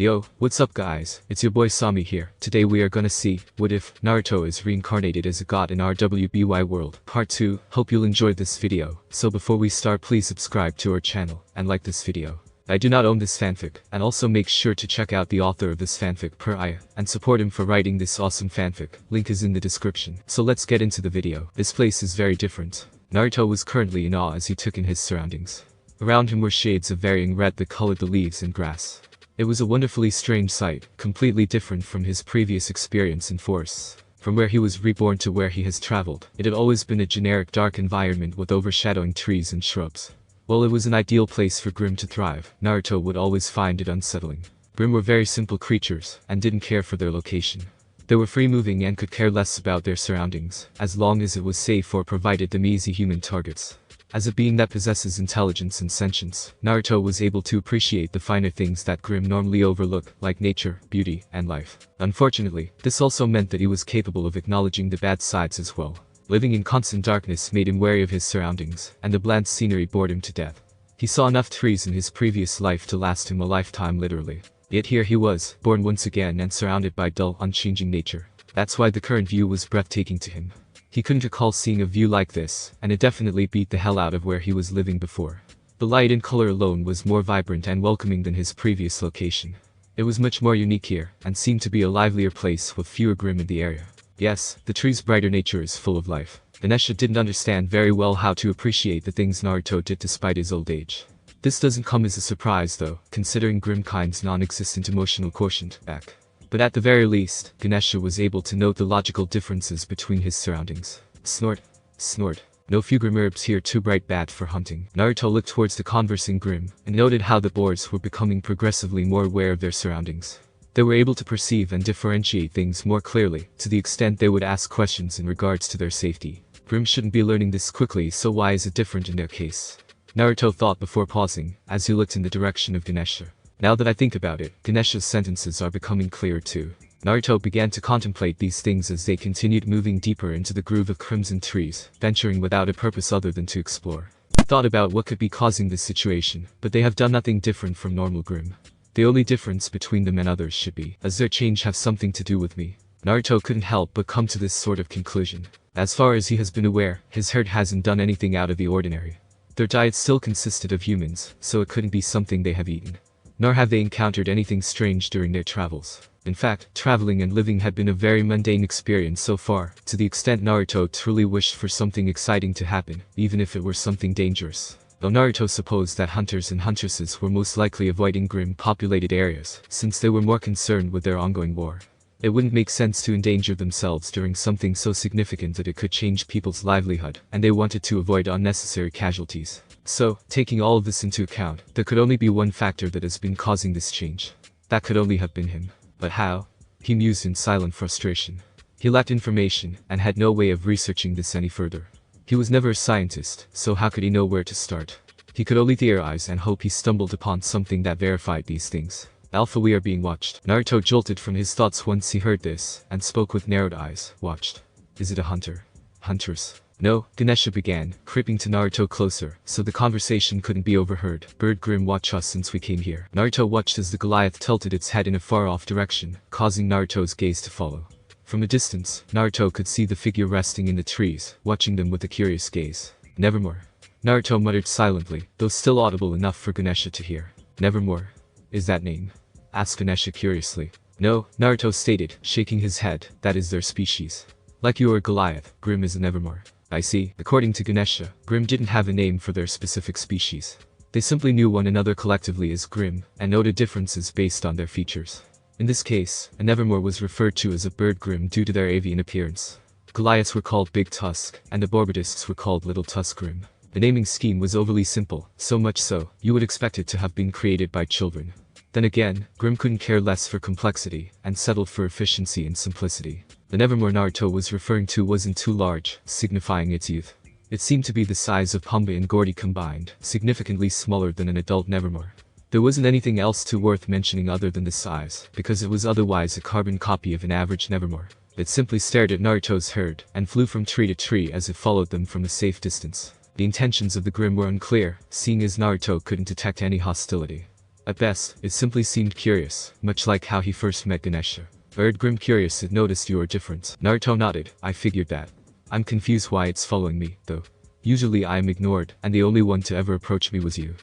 Yo, what's up guys, it's your boy Sami here. Today we are gonna see, what if Naruto is reincarnated as a god in RWBY world. Part 2, hope you'll enjoy this video. So before we start, please subscribe to our channel, and like this video. I do not own this fanfic, and also make sure to check out the author of this fanfic, Purriah, and support him for writing this awesome fanfic. Link is in the description. So let's get into the video. This place is very different. Naruto was currently in awe as he took in his surroundings. Around him were shades of varying red that colored the leaves and grass. It was a wonderfully strange sight, completely different from his previous experience in forests. From where he was reborn to where he has traveled, it had always been a generic dark environment with overshadowing trees and shrubs. While it was an ideal place for Grimm to thrive, Naruto would always find it unsettling. Grimm were very simple creatures, and didn't care for their location. They were free-moving and could care less about their surroundings, as long as it was safe or provided them easy human targets. As a being that possesses intelligence and sentience, Naruto was able to appreciate the finer things that Grimm normally overlook, like nature, beauty, and life. Unfortunately, this also meant that he was capable of acknowledging the bad sides as well. Living in constant darkness made him wary of his surroundings, and the bland scenery bored him to death. He saw enough trees in his previous life to last him a lifetime literally. Yet here he was, born once again and surrounded by dull, unchanging nature. That's why the current view was breathtaking to him. He couldn't recall seeing a view like this, and it definitely beat the hell out of where he was living before. The light and color alone was more vibrant and welcoming than his previous location. It was much more unique here, and seemed to be a livelier place with fewer Grimm in the area. Yes, the tree's brighter nature is full of life. Ganesha didn't understand very well how to appreciate the things Naruto did despite his old age. This doesn't come as a surprise though, considering Grimmkind's non-existent emotional quotient back. But at the very least, Ganesha was able to note the logical differences between his surroundings. Snort. Snort. No few Grimm herbs here too bright bad for hunting. Naruto looked towards the conversing Grimm, and noted how the boars were becoming progressively more aware of their surroundings. They were able to perceive and differentiate things more clearly, to the extent they would ask questions in regards to their safety. Grimm shouldn't be learning this quickly, so why is it different in their case? Naruto thought before pausing, as he looked in the direction of Ganesha. Now that I think about it, Ganesha's sentences are becoming clearer too. Naruto began to contemplate these things as they continued moving deeper into the groove of crimson trees, venturing without a purpose other than to explore. He thought about what could be causing this situation, but they have done nothing different from normal Grimm. The only difference between them and others should be, does their change have something to do with me? Naruto couldn't help but come to this sort of conclusion. As far as he has been aware, his herd hasn't done anything out of the ordinary. Their diet still consisted of humans, so it couldn't be something they have eaten. Nor have they encountered anything strange during their travels. In fact, traveling and living had been a very mundane experience so far, to the extent Naruto truly wished for something exciting to happen, even if it were something dangerous. Though Naruto supposed that hunters and huntresses were most likely avoiding Grimm-populated areas, since they were more concerned with their ongoing war. It wouldn't make sense to endanger themselves during something so significant that it could change people's livelihood, and they wanted to avoid unnecessary casualties. So, taking all of this into account, there could only be one factor that has been causing this change. That could only have been him. But how? He mused in silent frustration. He lacked information, and had no way of researching this any further. He was never a scientist, so how could he know where to start? He could only theorize and hope he stumbled upon something that verified these things. Alpha, we are being watched. Naruto jolted from his thoughts once he heard this, and spoke with narrowed eyes. Watched. Is it a hunter? Huntress? No, Ganesha began, creeping to Naruto closer, so the conversation couldn't be overheard. Bird Grimm watch us since we came here. Naruto watched as the Goliath tilted its head in a far-off direction, causing Naruto's gaze to follow. From a distance, Naruto could see the figure resting in the trees, watching them with a curious gaze. Nevermore. Naruto muttered silently, though still audible enough for Ganesha to hear. Nevermore. Is that name? Asked Ganesha curiously. No, Naruto stated, shaking his head, that is their species. Like you or Goliath, Grimm is a Nevermore. I see. According to Ganesha, Grimm didn't have a name for their specific species. They simply knew one another collectively as Grimm, and noted differences based on their features. In this case, a Nevermore was referred to as a bird Grimm due to their avian appearance. Goliaths were called Big Tusk, and the Borbodists were called Little Tusk Grimm. The naming scheme was overly simple, so much so, you would expect it to have been created by children. Then again, Grimm couldn't care less for complexity, and settled for efficiency and simplicity. The Nevermore Naruto was referring to wasn't too large, signifying its youth. It seemed to be the size of Pumba and Gordy combined, significantly smaller than an adult Nevermore. There wasn't anything else too worth mentioning other than the size, because it was otherwise a carbon copy of an average Nevermore. It simply stared at Naruto's herd, and flew from tree to tree as it followed them from a safe distance. The intentions of the Grimm were unclear, seeing as Naruto couldn't detect any hostility. At best, it simply seemed curious, much like how he first met Ganesha. Grimm curious it noticed you are different. Naruto nodded, I figured that. I'm confused why it's following me, though. Usually I am ignored, and the only one to ever approach me was you.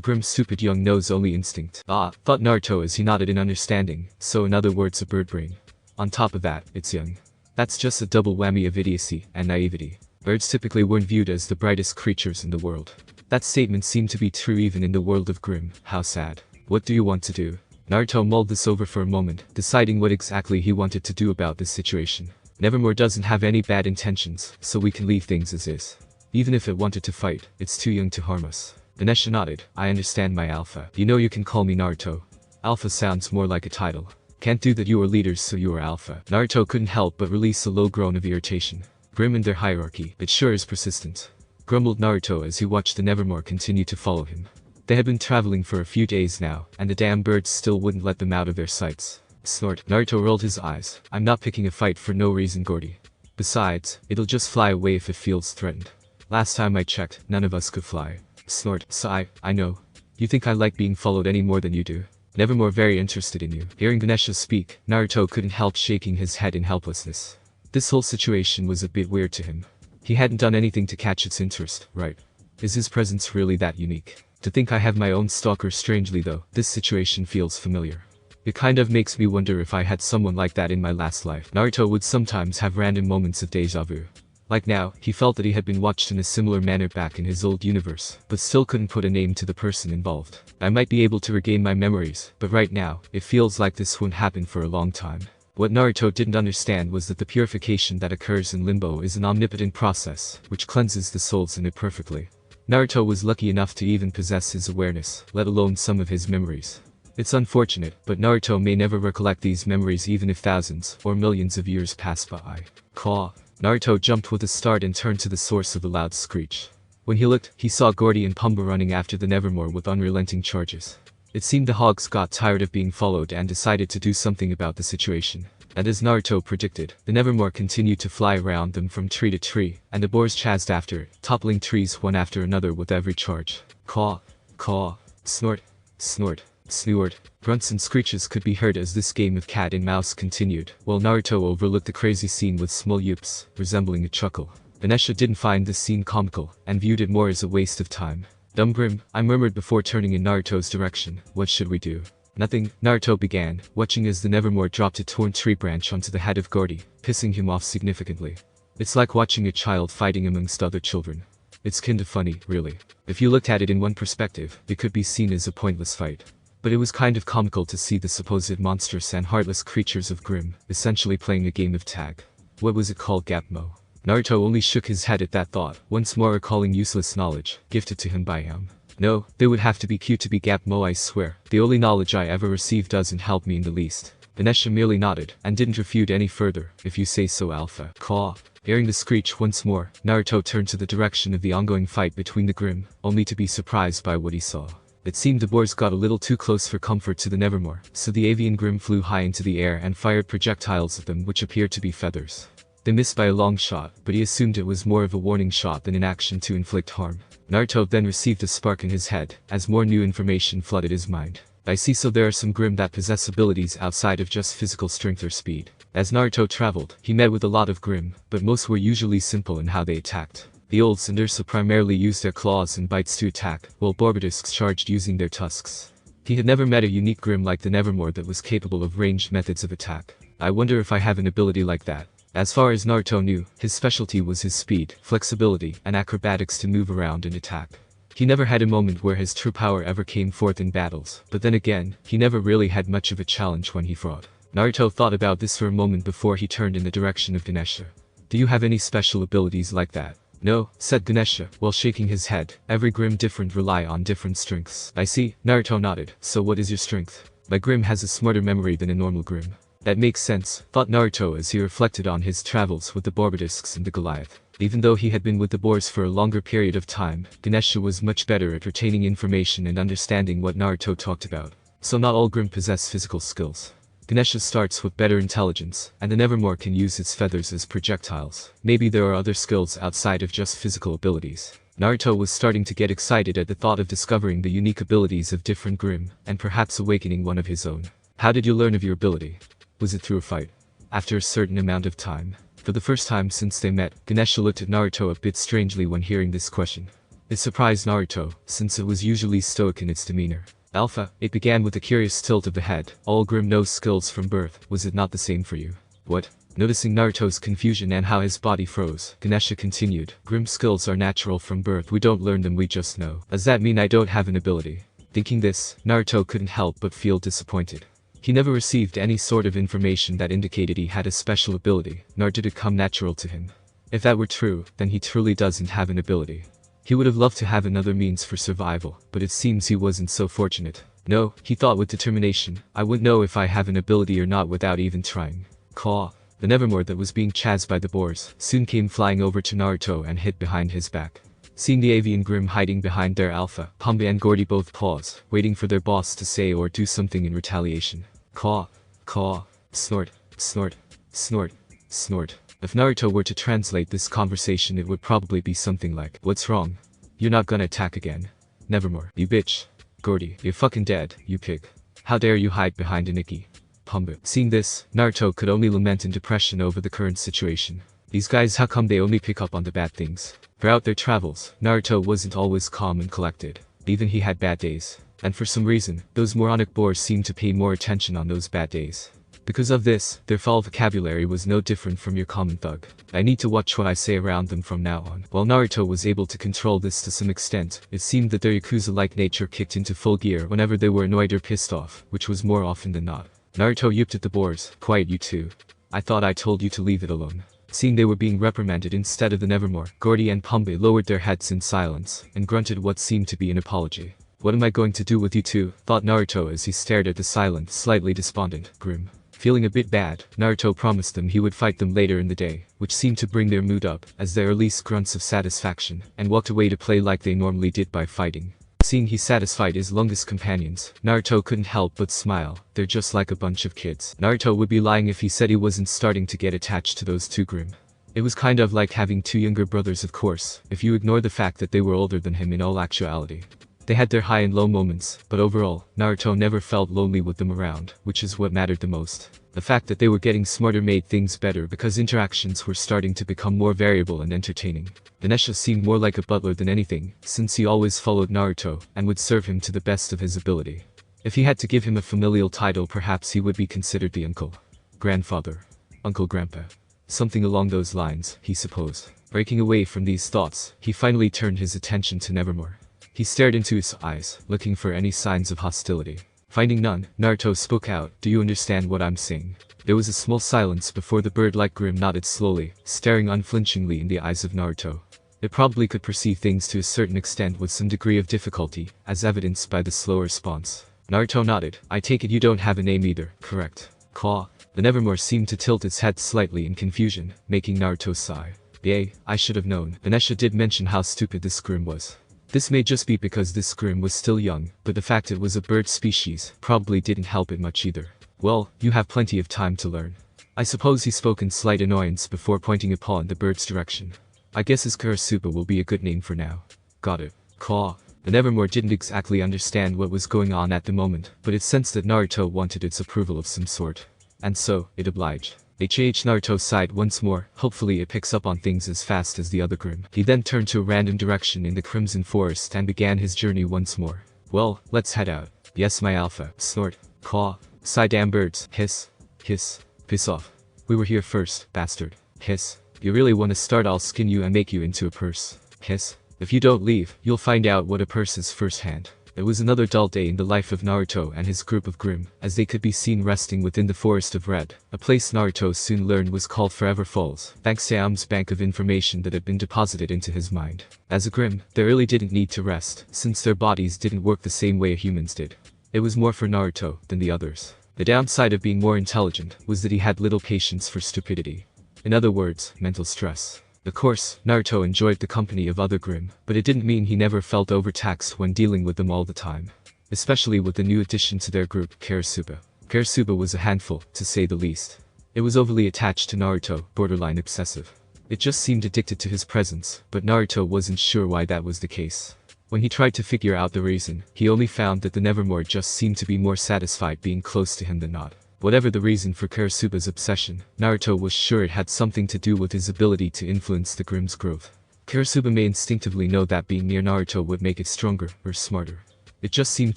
Grimm's stupid young knows only instinct. Ah, thought Naruto as he nodded in understanding, so in other words a bird brain. On top of that, it's young. That's just a double whammy of idiocy and naivety. Birds typically weren't viewed as the brightest creatures in the world. That statement seemed to be true even in the world of Grimm. How sad. What do you want to do? Naruto mulled this over for a moment, deciding what exactly he wanted to do about this situation. Nevermore doesn't have any bad intentions, so we can leave things as is. Even if it wanted to fight, it's too young to harm us. Ganesha nodded, I understand my alpha. You know you can call me Naruto. Alpha sounds more like a title. Can't do that, you are leaders so you are alpha. Naruto couldn't help but release a low groan of irritation. Grimm and their hierarchy, it sure is persistent. Grumbled Naruto as he watched the Nevermore continue to follow him. They had been traveling for a few days now, and the damn birds still wouldn't let them out of their sights. Snort. Naruto rolled his eyes. I'm not picking a fight for no reason, Gordy. Besides, it'll just fly away if it feels threatened. Last time I checked, none of us could fly. Snort. Sigh, I know. You think I like being followed any more than you do. Nevermore very interested in you. Hearing Ganesha speak, Naruto couldn't help shaking his head in helplessness. This whole situation was a bit weird to him. He hadn't done anything to catch its interest, right? Is his presence really that unique? To think I have my own stalker. Strangely though, this situation feels familiar. It kind of makes me wonder if I had someone like that in my last life. Naruto would sometimes have random moments of deja vu. Like now, he felt that he had been watched in a similar manner back in his old universe, but still couldn't put a name to the person involved. I might be able to regain my memories, but right now, it feels like this won't happen for a long time. What Naruto didn't understand was that the purification that occurs in Limbo is an omnipotent process, which cleanses the souls in it perfectly. Naruto was lucky enough to even possess his awareness, let alone some of his memories. It's unfortunate, but Naruto may never recollect these memories even if thousands or millions of years pass by. Caw. Naruto jumped with a start and turned to the source of the loud screech. When he looked, he saw Gordy and Pumba running after the Nevermore with unrelenting charges. It seemed the hogs got tired of being followed and decided to do something about the situation. And as Naruto predicted, the Nevermore continued to fly around them from tree to tree, and the boars chased after it, toppling trees one after another with every charge. Caw, caw, snort, snort, snort. Grunts and screeches could be heard as this game of cat and mouse continued, while Naruto overlooked the crazy scene with small yips, resembling a chuckle. Ganesha didn't find this scene comical, and viewed it more as a waste of time. Dumb Grimm, I murmured before turning in Naruto's direction, what should we do? Nothing, Naruto began, watching as the Nevermore dropped a torn tree branch onto the head of Gordy, pissing him off significantly. It's like watching a child fighting amongst other children. It's kinda funny, really. If you looked at it in one perspective, it could be seen as a pointless fight. But it was kind of comical to see the supposed monstrous and heartless creatures of Grimm, essentially playing a game of tag. What was it called, Gapmo? Naruto only shook his head at that thought, once more recalling useless knowledge, gifted to him by him. No, they would have to be cute to be Gapmo, I swear. The only knowledge I ever received doesn't help me in the least. Ganesha merely nodded, and didn't refute any further, if you say so, Alpha. Caw. Hearing the screech once more, Naruto turned to the direction of the ongoing fight between the Grimm, only to be surprised by what he saw. It seemed the boars got a little too close for comfort to the Nevermore, so the avian Grimm flew high into the air and fired projectiles at them which appeared to be feathers. They missed by a long shot, but he assumed it was more of a warning shot than an action to inflict harm. Naruto then received a spark in his head, as more new information flooded his mind. I see, so there are some Grimm that possess abilities outside of just physical strength or speed. As Naruto traveled, he met with a lot of Grimm, but most were usually simple in how they attacked. The Olds and Ursa primarily used their claws and bites to attack, while Barbadisks charged using their tusks. He had never met a unique Grimm like the Nevermore that was capable of ranged methods of attack. I wonder if I have an ability like that. As far as Naruto knew, his specialty was his speed, flexibility, and acrobatics to move around and attack. He never had a moment where his true power ever came forth in battles, but then again, he never really had much of a challenge when he fought. Naruto thought about this for a moment before he turned in the direction of Ganesha. Do you have any special abilities like that? No, said Ganesha, while shaking his head. Every Grimm different rely on different strengths. I see, Naruto nodded. So what is your strength? My Grimm has a smarter memory than a normal Grimm. That makes sense, thought Naruto as he reflected on his travels with the Barbadisks and the Goliath. Even though he had been with the boars for a longer period of time, Ganesha was much better at retaining information and understanding what Naruto talked about. So not all Grimm possess physical skills. Ganesha starts with better intelligence, and the Nevermore can use its feathers as projectiles. Maybe there are other skills outside of just physical abilities. Naruto was starting to get excited at the thought of discovering the unique abilities of different Grimm, and perhaps awakening one of his own. How did you learn of your ability? Was it through a fight? After a certain amount of time. For the first time since they met, Ganesha looked at Naruto a bit strangely when hearing this question. It surprised Naruto, since it was usually stoic in its demeanor. Alpha, it began with a curious tilt of the head. All Grimm know skills from birth, was it not the same for you? What? Noticing Naruto's confusion and how his body froze, Ganesha continued, Grimm skills are natural from birth, we don't learn them, we just know. Does that mean I don't have an ability? Thinking this, Naruto couldn't help but feel disappointed. He never received any sort of information that indicated he had a special ability, nor did it come natural to him. If that were true, then he truly doesn't have an ability. He would have loved to have another means for survival, but it seems he wasn't so fortunate. No, he thought with determination, I wouldn't know if I have an ability or not without even trying. Caw. The Nevermore that was being chased by the boars soon came flying over to Naruto and hid behind his back. Seeing the avian Grimm hiding behind their alpha, Pamba and Gordy both paused, waiting for their boss to say or do something in retaliation. Caw, caw, snort, snort, snort, snort. If Naruto were to translate this conversation, it would probably be something like, what's wrong? You're not gonna attack again. Nevermore, you bitch. Gordy, you're fucking dead, you pig. How dare you hide behind a Nikki? Pamba. Seeing this, Naruto could only lament in depression over the current situation. These guys, how come they only pick up on the bad things? Throughout their travels, Naruto wasn't always calm and collected. Even he had bad days. And for some reason, those moronic boars seemed to pay more attention on those bad days. Because of this, their foul vocabulary was no different from your common thug. I need to watch what I say around them from now on. While Naruto was able to control this to some extent, it seemed that their Yakuza-like nature kicked into full gear whenever they were annoyed or pissed off, which was more often than not. Naruto yipped at the boars, quiet you two. I thought I told you to leave it alone. Seeing they were being reprimanded instead of the Nevermore, Gordy and Pamba lowered their heads in silence, and grunted what seemed to be an apology. What am I going to do with you two? Thought Naruto as he stared at the silent, slightly despondent Grimm. Feeling a bit bad, Naruto promised them he would fight them later in the day, which seemed to bring their mood up, as they released grunts of satisfaction, and walked away to play like they normally did by fighting. Seeing he satisfied his longest companions, Naruto couldn't help but smile. They're just like a bunch of kids. Naruto would be lying if he said he wasn't starting to get attached to those two Grimm. It was kind of like having two younger brothers, of course, if you ignore the fact that they were older than him in all actuality. They had their high and low moments, but overall, Naruto never felt lonely with them around, which is what mattered the most. The fact that they were getting smarter made things better because interactions were starting to become more variable and entertaining. Ganesha seemed more like a butler than anything, since he always followed Naruto, and would serve him to the best of his ability. If he had to give him a familial title, perhaps he would be considered the uncle. Grandfather. Uncle Grandpa. Something along those lines, he supposed. Breaking away from these thoughts, he finally turned his attention to Nevermore. He stared into his eyes, looking for any signs of hostility. Finding none, Naruto spoke out, do you understand what I'm saying? There was a small silence before the bird-like Grimm nodded slowly, staring unflinchingly in the eyes of Naruto. It probably could perceive things to a certain extent with some degree of difficulty, as evidenced by the slow response. Naruto nodded, I take it you don't have a name either, correct? Caw. The Nevermore seemed to tilt its head slightly in confusion, making Naruto sigh. Yay, I should have known. Ganesha did mention how stupid this Grimm was. This may just be because this Grimm was still young, but the fact it was a bird species probably didn't help it much either. Well, you have plenty of time to learn. I suppose he spoke in slight annoyance before pointing upon the bird's direction. I guess his Karasuba will be a good name for now. Got it. Caw. The Nevermore didn't exactly understand what was going on at the moment, but it sensed that Naruto wanted its approval of some sort. And so, it obliged. Naruto sighed once more, hopefully it picks up on things as fast as the other Grimm. He then turned to a random direction in the Crimson Forest and began his journey once more. Well, let's head out. Yes my alpha. Snort. Caw. Sigh damn birds. Hiss. Hiss. Piss off. We were here first, bastard. Hiss. You really wanna start, I'll skin you and make you into a purse. Hiss. If you don't leave, you'll find out what a purse is firsthand. It was another dull day in the life of Naruto and his group of Grimm, as they could be seen resting within the Forest of Red, a place Naruto soon learned was called Forever Falls, thanks to Aum's bank of information that had been deposited into his mind. As a Grimm, they really didn't need to rest, since their bodies didn't work the same way humans did. It was more for Naruto than the others. The downside of being more intelligent was that he had little patience for stupidity. In other words, mental stress. Of course, Naruto enjoyed the company of other Grimm, but it didn't mean he never felt overtaxed when dealing with them all the time. Especially with the new addition to their group, Karasuba. Karasuba was a handful, to say the least. It was overly attached to Naruto, borderline obsessive. It just seemed addicted to his presence, but Naruto wasn't sure why that was the case. When he tried to figure out the reason, he only found that the Nevermore just seemed to be more satisfied being close to him than not. Whatever the reason for Karasuba's obsession, Naruto was sure it had something to do with his ability to influence the Grimm's growth. Karasuba may instinctively know that being near Naruto would make it stronger or smarter. It just seemed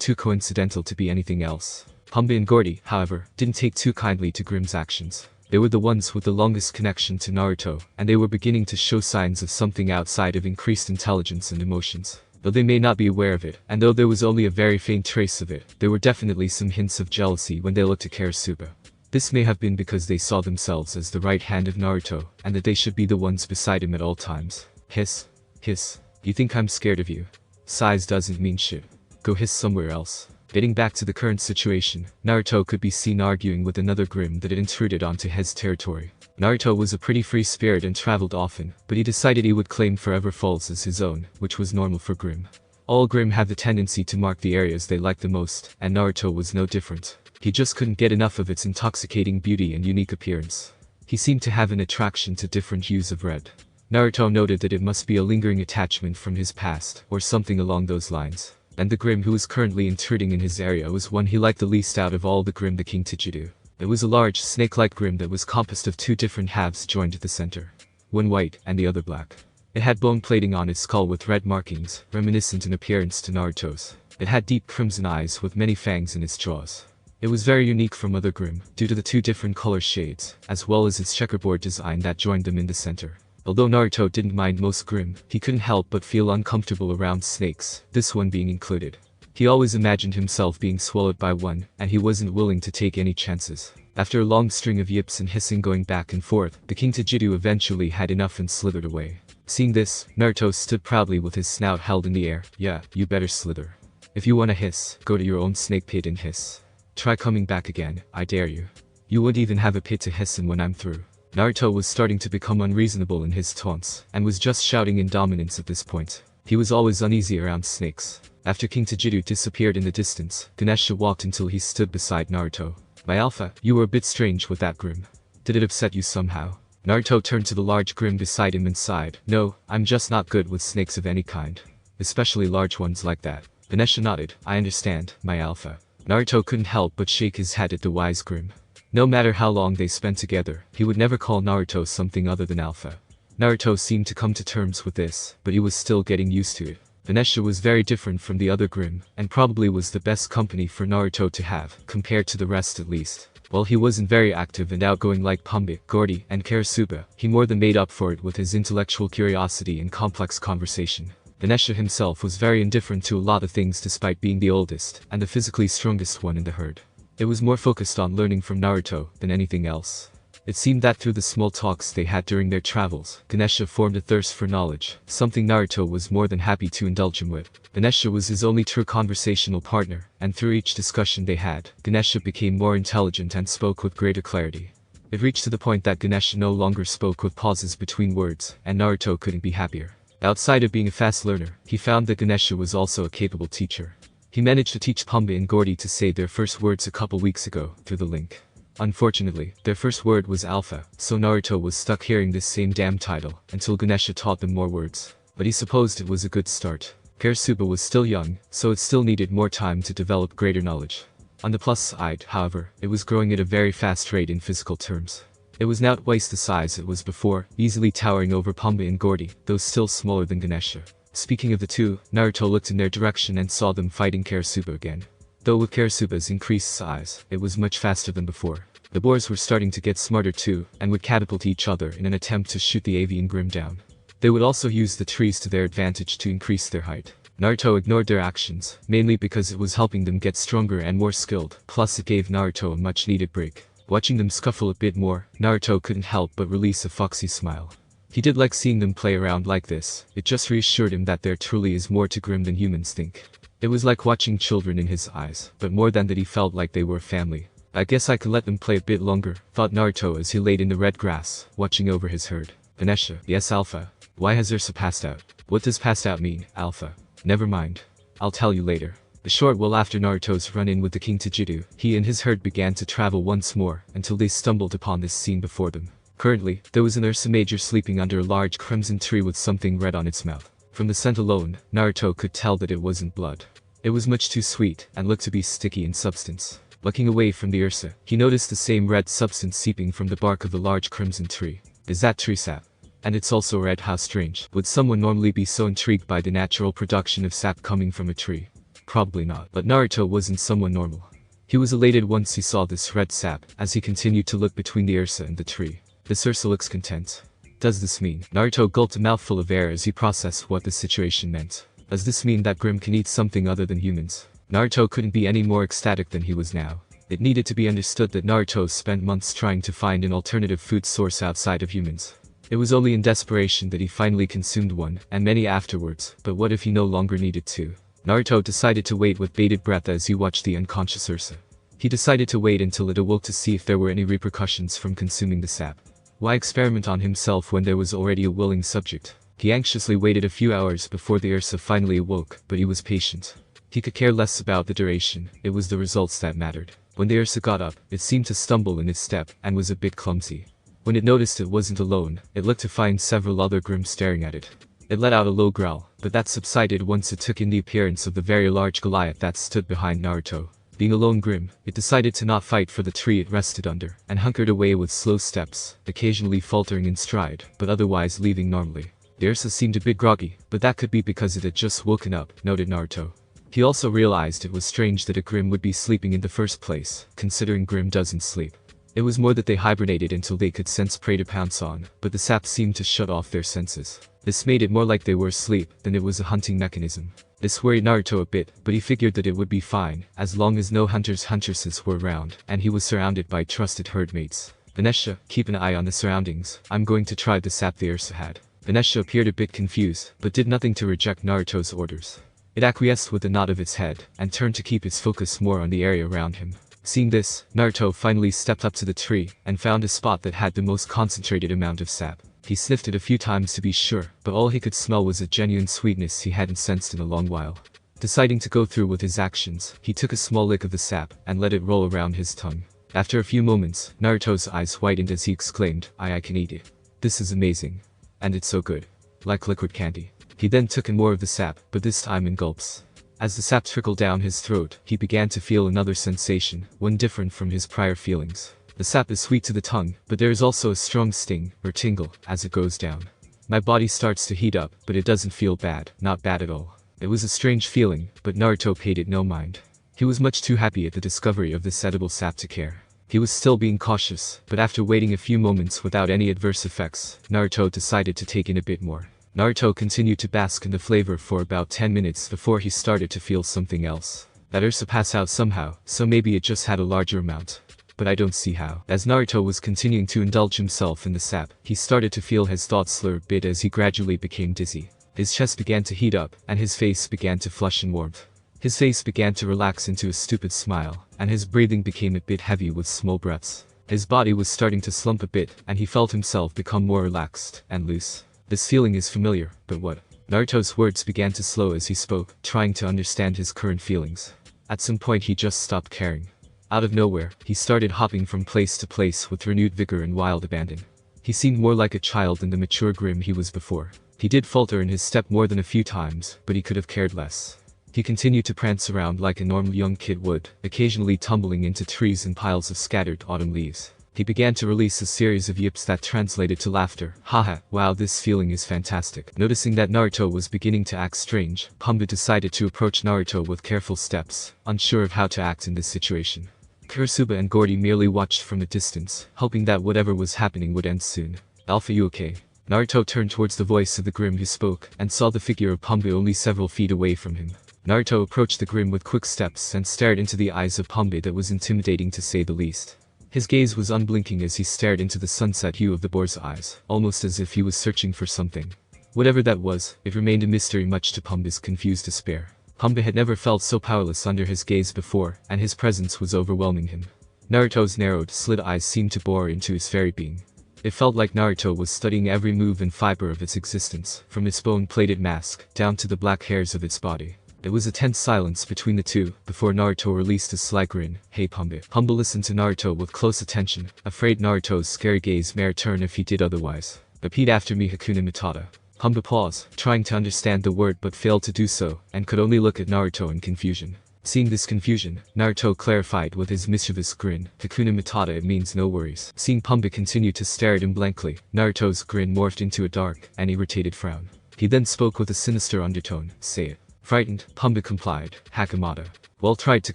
too coincidental to be anything else. Pumba and Gordy, however, didn't take too kindly to Grimm's actions. They were the ones with the longest connection to Naruto, and they were beginning to show signs of something outside of increased intelligence and emotions. Though they may not be aware of it, and though there was only a very faint trace of it, there were definitely some hints of jealousy when they looked at Karasuba. This may have been because they saw themselves as the right hand of Naruto, and that they should be the ones beside him at all times. Hiss. Hiss. You think I'm scared of you? Size doesn't mean shit. Go hiss somewhere else. Getting back to the current situation, Naruto could be seen arguing with another Grimm that had intruded onto his territory. Naruto was a pretty free spirit and traveled often, but he decided he would claim Forever Falls as his own, which was normal for Grimm. All Grimm have the tendency to mark the areas they like the most, and Naruto was no different. He just couldn't get enough of its intoxicating beauty and unique appearance. He seemed to have an attraction to different hues of red. Naruto noted that it must be a lingering attachment from his past, or something along those lines. And the Grimm who was currently intruding in his area was one he liked the least out of all the Grimm, the King Tijidu. It was a large, snake-like Grimm that was composed of two different halves joined at the center. One white, and the other black. It had bone plating on its skull with red markings, reminiscent in appearance to Naruto's. It had deep crimson eyes with many fangs in its jaws. It was very unique from other Grimm, due to the two different color shades, as well as its checkerboard design that joined them in the center. Although Naruto didn't mind most Grimm, he couldn't help but feel uncomfortable around snakes, this one being included. He always imagined himself being swallowed by one, and he wasn't willing to take any chances. After a long string of yips and hissing going back and forth, the King Tijidu eventually had enough and slithered away. Seeing this, Naruto stood proudly with his snout held in the air. Yeah, you better slither. If you wanna hiss, go to your own snake pit and hiss. Try coming back again, I dare you. You won't even have a pit to hiss in when I'm through. Naruto was starting to become unreasonable in his taunts, and was just shouting in dominance at this point. He was always uneasy around snakes. After King Tijidu disappeared in the distance, Ganesha walked until he stood beside Naruto. My alpha, you were a bit strange with that Grimm. Did it upset you somehow? Naruto turned to the large Grimm beside him and sighed. No, I'm just not good with snakes of any kind. Especially large ones like that. Ganesha nodded. I understand, my alpha. Naruto couldn't help but shake his head at the wise Grimm. No matter how long they spent together, he would never call Naruto something other than alpha. Naruto seemed to come to terms with this, but he was still getting used to it. Ganesha was very different from the other Grimm, and probably was the best company for Naruto to have, compared to the rest at least. While he wasn't very active and outgoing like Pumba, Gordy, and Karasuba, he more than made up for it with his intellectual curiosity and complex conversation. Ganesha himself was very indifferent to a lot of things despite being the oldest, and the physically strongest one in the herd. It was more focused on learning from Naruto than anything else. It seemed that through the small talks they had during their travels, Ganesha formed a thirst for knowledge, something Naruto was more than happy to indulge him with. Ganesha was his only true conversational partner, and through each discussion they had, Ganesha became more intelligent and spoke with greater clarity. It reached to the point that Ganesha no longer spoke with pauses between words, and Naruto couldn't be happier. Outside of being a fast learner, he found that Ganesha was also a capable teacher. He managed to teach Pumba and Gordy to say their first words a couple weeks ago, through the link. Unfortunately, their first word was Alpha, so Naruto was stuck hearing this same damn title, until Ganesha taught them more words. But he supposed it was a good start. Karasuba was still young, so it still needed more time to develop greater knowledge. On the plus side, however, it was growing at a very fast rate in physical terms. It was now twice the size it was before, easily towering over Pumba and Gordy, though still smaller than Ganesha. Speaking of the two, Naruto looked in their direction and saw them fighting Karasuba again. Though with Karasuba's increased size, it was much faster than before. The boars were starting to get smarter too, and would catapult each other in an attempt to shoot the avian Grimm down. They would also use the trees to their advantage to increase their height. Naruto ignored their actions, mainly because it was helping them get stronger and more skilled, plus it gave Naruto a much needed break. Watching them scuffle a bit more, Naruto couldn't help but release a foxy smile. He did like seeing them play around like this, it just reassured him that there truly is more to Grimm than humans think. It was like watching children in his eyes, but more than that he felt like they were a family. I guess I could let them play a bit longer, thought Naruto as he laid in the red grass, watching over his herd. Ganesha, yes Alpha. Why has Ursa passed out? What does passed out mean, Alpha? Never mind. I'll tell you later. A short while after Naruto's run-in with the King Tijidu, he and his herd began to travel once more, until they stumbled upon this scene before them. Currently, there was an Ursa Major sleeping under a large crimson tree with something red on its mouth. From the scent alone, Naruto could tell that it wasn't blood. It was much too sweet, and looked to be sticky in substance. Looking away from the Ursa, he noticed the same red substance seeping from the bark of the large crimson tree. Is that tree sap? And it's also red. How strange. Would someone normally be so intrigued by the natural production of sap coming from a tree? Probably not. But Naruto wasn't someone normal. He was elated once he saw this red sap, as he continued to look between the Ursa and the tree. This Ursa looks content. Does this mean? Naruto gulped a mouthful of air as he processed what the situation meant. Does this mean that Grimm can eat something other than humans? Naruto couldn't be any more ecstatic than he was now. It needed to be understood that Naruto spent months trying to find an alternative food source outside of humans. It was only in desperation that he finally consumed one, and many afterwards, but what if he no longer needed to? Naruto decided to wait with bated breath as he watched the unconscious Ursa. He decided to wait until it awoke to see if there were any repercussions from consuming the sap. Why experiment on himself when there was already a willing subject? He anxiously waited a few hours before the Ursa finally awoke, but he was patient. He could care less about the duration, it was the results that mattered. When the Ursa got up, it seemed to stumble in its step, and was a bit clumsy. When it noticed it wasn't alone, it looked to find several other Grimm staring at it. It let out a low growl, but that subsided once it took in the appearance of the very large Goliath that stood behind Naruto. Being a lone Grimm, it decided to not fight for the tree it rested under, and hunkered away with slow steps, occasionally faltering in stride, but otherwise leaving normally. The Ursa seemed a bit groggy, but that could be because it had just woken up, noted Naruto. He also realized it was strange that a Grimm would be sleeping in the first place, considering Grimm doesn't sleep. It was more that they hibernated until they could sense prey to pounce on, but the sap seemed to shut off their senses. This made it more like they were asleep than it was a hunting mechanism. This worried Naruto a bit, but he figured that it would be fine, as long as no hunters/huntresses were around, and he was surrounded by trusted herdmates. Ganesha, keep an eye on the surroundings, I'm going to try the sap the Ursa had. Ganesha appeared a bit confused, but did nothing to reject Naruto's orders. It acquiesced with a nod of its head, and turned to keep its focus more on the area around him. Seeing this, Naruto finally stepped up to the tree, and found a spot that had the most concentrated amount of sap. He sniffed it a few times to be sure, but all he could smell was a genuine sweetness he hadn't sensed in a long while. Deciding to go through with his actions, he took a small lick of the sap, and let it roll around his tongue. After a few moments, Naruto's eyes widened as he exclaimed, I can eat it. This is amazing. And it's so good. Like liquid candy. He then took in more of the sap, but this time in gulps. As the sap trickled down his throat, he began to feel another sensation, one different from his prior feelings. The sap is sweet to the tongue, but there is also a strong sting, or tingle, as it goes down. My body starts to heat up, but it doesn't feel bad, not bad at all. It was a strange feeling, but Naruto paid it no mind. He was much too happy at the discovery of this edible sap to care. He was still being cautious, but after waiting a few moments without any adverse effects, Naruto decided to take in a bit more. Naruto continued to bask in the flavor for about 10 minutes before he started to feel something else. That Ursa passed out somehow, so maybe it just had a larger amount. But I don't see how. As Naruto was continuing to indulge himself in the sap, he started to feel his thoughts slur a bit as he gradually became dizzy. His chest began to heat up, and his face began to flush in warmth. His face began to relax into a stupid smile, and his breathing became a bit heavy with small breaths. His body was starting to slump a bit, and he felt himself become more relaxed and loose. This feeling is familiar, but what? Naruto's words began to slow as he spoke, trying to understand his current feelings. At some point he just stopped caring. Out of nowhere, he started hopping from place to place with renewed vigor and wild abandon. He seemed more like a child than the mature Grimm he was before. He did falter in his step more than a few times, but he could have cared less. He continued to prance around like a normal young kid would, occasionally tumbling into trees and piles of scattered autumn leaves. He began to release a series of yips that translated to laughter. Haha, wow, this feeling is fantastic. Noticing that Naruto was beginning to act strange, Purriah decided to approach Naruto with careful steps, unsure of how to act in this situation. Karasuba and Gordy merely watched from a distance, hoping that whatever was happening would end soon. Alpha, you okay? Naruto turned towards the voice of the Grimm who spoke, and saw the figure of Purriah only several feet away from him. Naruto approached the Grimm with quick steps and stared into the eyes of Purriah that was intimidating to say the least. His gaze was unblinking as he stared into the sunset hue of the boar's eyes, almost as if he was searching for something. Whatever that was, it remained a mystery much to Purriah's confused despair. Purriah had never felt so powerless under his gaze before, and his presence was overwhelming him. Naruto's narrowed, slit eyes seemed to bore into his very being. It felt like Naruto was studying every move and fiber of its existence, from its bone-plated mask, down to the black hairs of its body. It was a tense silence between the two, before Naruto released a sly grin. Hey Pumba. Pumba listened to Naruto with close attention, afraid Naruto's scary gaze may return if he did otherwise. Repeat after me, Hakuna Matata. Pumba paused, trying to understand the word but failed to do so, and could only look at Naruto in confusion. Seeing this confusion, Naruto clarified with his mischievous grin. Hakuna Matata, it means no worries. Seeing Pumba continue to stare at him blankly, Naruto's grin morphed into a dark and irritated frown. He then spoke with a sinister undertone. Say it. Frightened, Pumba complied. Hakamata. Well tried to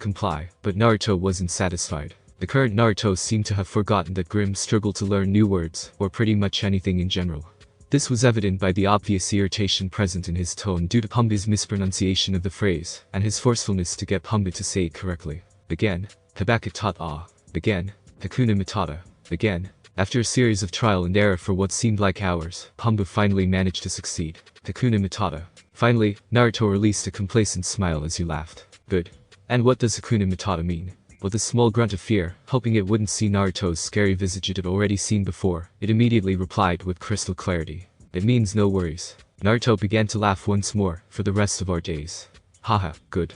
comply, but Naruto wasn't satisfied. The current Naruto seemed to have forgotten that Grimm struggled to learn new words, or pretty much anything in general. This was evident by the obvious irritation present in his tone due to Pumba's mispronunciation of the phrase, and his forcefulness to get Pumba to say it correctly. Again, Habakatat. Again, Hakuna Matata. Again. After a series of trial and error for what seemed like hours, Pumba finally managed to succeed. Hakuna Matata. Finally, Naruto released a complacent smile as he laughed. Good. And what does Hakuna Matata mean? With a small grunt of fear, hoping it wouldn't see Naruto's scary visage it had already seen before, it immediately replied with crystal clarity. It means no worries. Naruto began to laugh once more, for the rest of our days. Haha, good.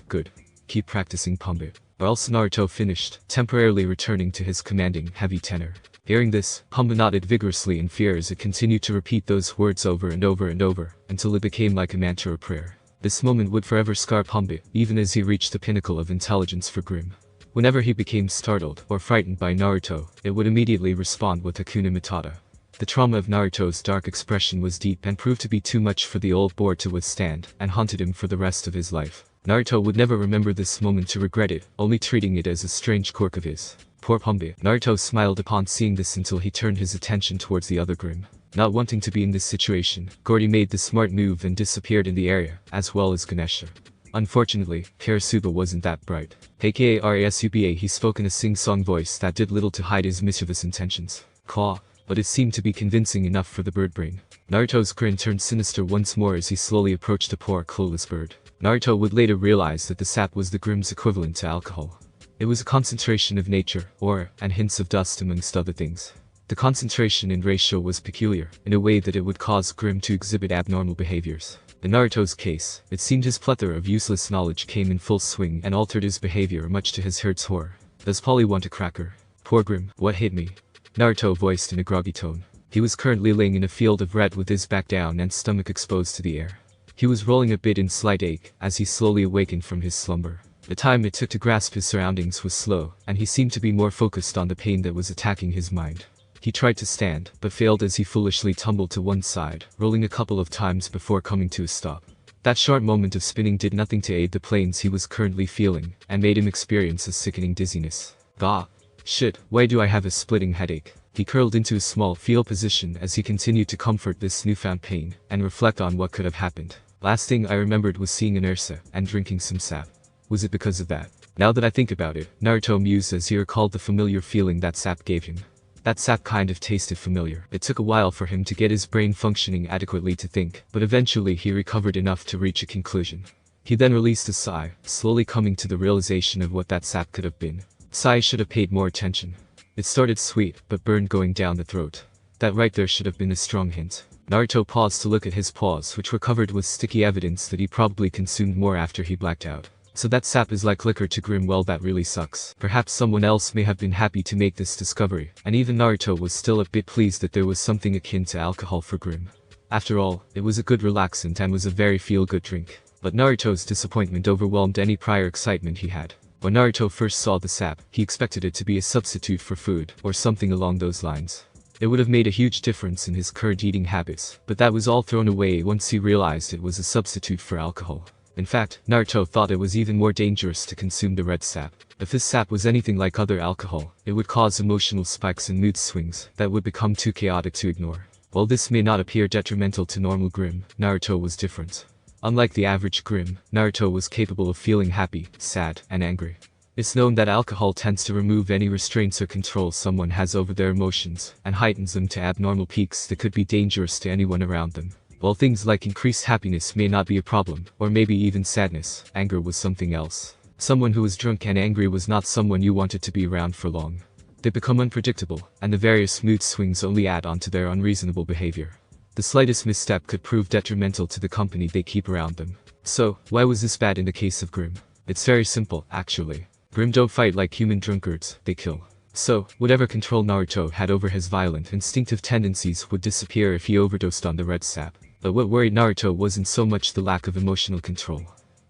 Keep practicing, Pumba. Or else Naruto finished, temporarily returning to his commanding, heavy tenor. Hearing this, Pumba nodded vigorously in fear as it continued to repeat those words over and over and over, until it became like a mantra or prayer. This moment would forever scar Pumba, even as he reached the pinnacle of intelligence for Grimm. Whenever he became startled or frightened by Naruto, it would immediately respond with Hakuna Matata. The trauma of Naruto's dark expression was deep and proved to be too much for the old boar to withstand, and haunted him for the rest of his life. Naruto would never remember this moment to regret it, only treating it as a strange quirk of his. Poor Pumba. Naruto smiled upon seeing this until he turned his attention towards the other Grimm. Not wanting to be in this situation, Gordy made the smart move and disappeared in the area, as well as Ganesha. Unfortunately, Karasuba wasn't that bright. Aka RASUBA, he spoke in a sing-song voice that did little to hide his mischievous intentions. Caw. But it seemed to be convincing enough for the bird brain. Naruto's grin turned sinister once more as he slowly approached the poor, clueless bird. Naruto would later realize that the sap was the Grimm's equivalent to alcohol. It was a concentration of nature, aura, and hints of dust amongst other things. The concentration and ratio was peculiar, in a way that it would cause Grimm to exhibit abnormal behaviors. In Naruto's case, it seemed his plethora of useless knowledge came in full swing and altered his behavior much to his heart's horror. Does Polly want a cracker? Poor Grimm, what hit me? Naruto voiced in a groggy tone. He was currently laying in a field of red with his back down and stomach exposed to the air. He was rolling a bit in slight ache, as he slowly awakened from his slumber. The time it took to grasp his surroundings was slow, and he seemed to be more focused on the pain that was attacking his mind. He tried to stand, but failed as he foolishly tumbled to one side, rolling a couple of times before coming to a stop. That short moment of spinning did nothing to aid the pains he was currently feeling, and made him experience a sickening dizziness. Gah! Shit, why do I have a splitting headache? He curled into a small fetal position as he continued to comfort this newfound pain, and reflect on what could have happened. Last thing I remembered was seeing an Ursa, and drinking some sap. Was it because of that? Now that I think about it, Naruto mused as he recalled the familiar feeling that sap gave him. That sap kind of tasted familiar. It took a while for him to get his brain functioning adequately to think, but eventually he recovered enough to reach a conclusion. He then released a sigh, slowly coming to the realization of what that sap could have been. Sai should have paid more attention. It started sweet, but burned going down the throat. That right there should have been a strong hint. Naruto paused to look at his paws, which were covered with sticky evidence that he probably consumed more after he blacked out. So that sap is like liquor to Grimm. Well, that really sucks. Perhaps someone else may have been happy to make this discovery, and even Naruto was still a bit pleased that there was something akin to alcohol for Grimm. After all, it was a good relaxant and was a very feel-good drink. But Naruto's disappointment overwhelmed any prior excitement he had. When Naruto first saw the sap, he expected it to be a substitute for food, or something along those lines. It would have made a huge difference in his current eating habits, but that was all thrown away once he realized it was a substitute for alcohol. In fact, Naruto thought it was even more dangerous to consume the red sap. If this sap was anything like other alcohol, it would cause emotional spikes and mood swings that would become too chaotic to ignore. While this may not appear detrimental to normal Grimm, Naruto was different. Unlike the average Grimm, Naruto was capable of feeling happy, sad, and angry. It's known that alcohol tends to remove any restraints or control someone has over their emotions, and heightens them to abnormal peaks that could be dangerous to anyone around them. While things like increased happiness may not be a problem, or maybe even sadness, anger was something else. Someone who was drunk and angry was not someone you wanted to be around for long. They become unpredictable, and the various mood swings only add on to their unreasonable behavior. The slightest misstep could prove detrimental to the company they keep around them. So, why was this bad in the case of Grimm? It's very simple, actually. Grimm don't fight like human drunkards, they kill. So, whatever control Naruto had over his violent, instinctive tendencies would disappear if he overdosed on the red sap. But what worried Naruto wasn't so much the lack of emotional control.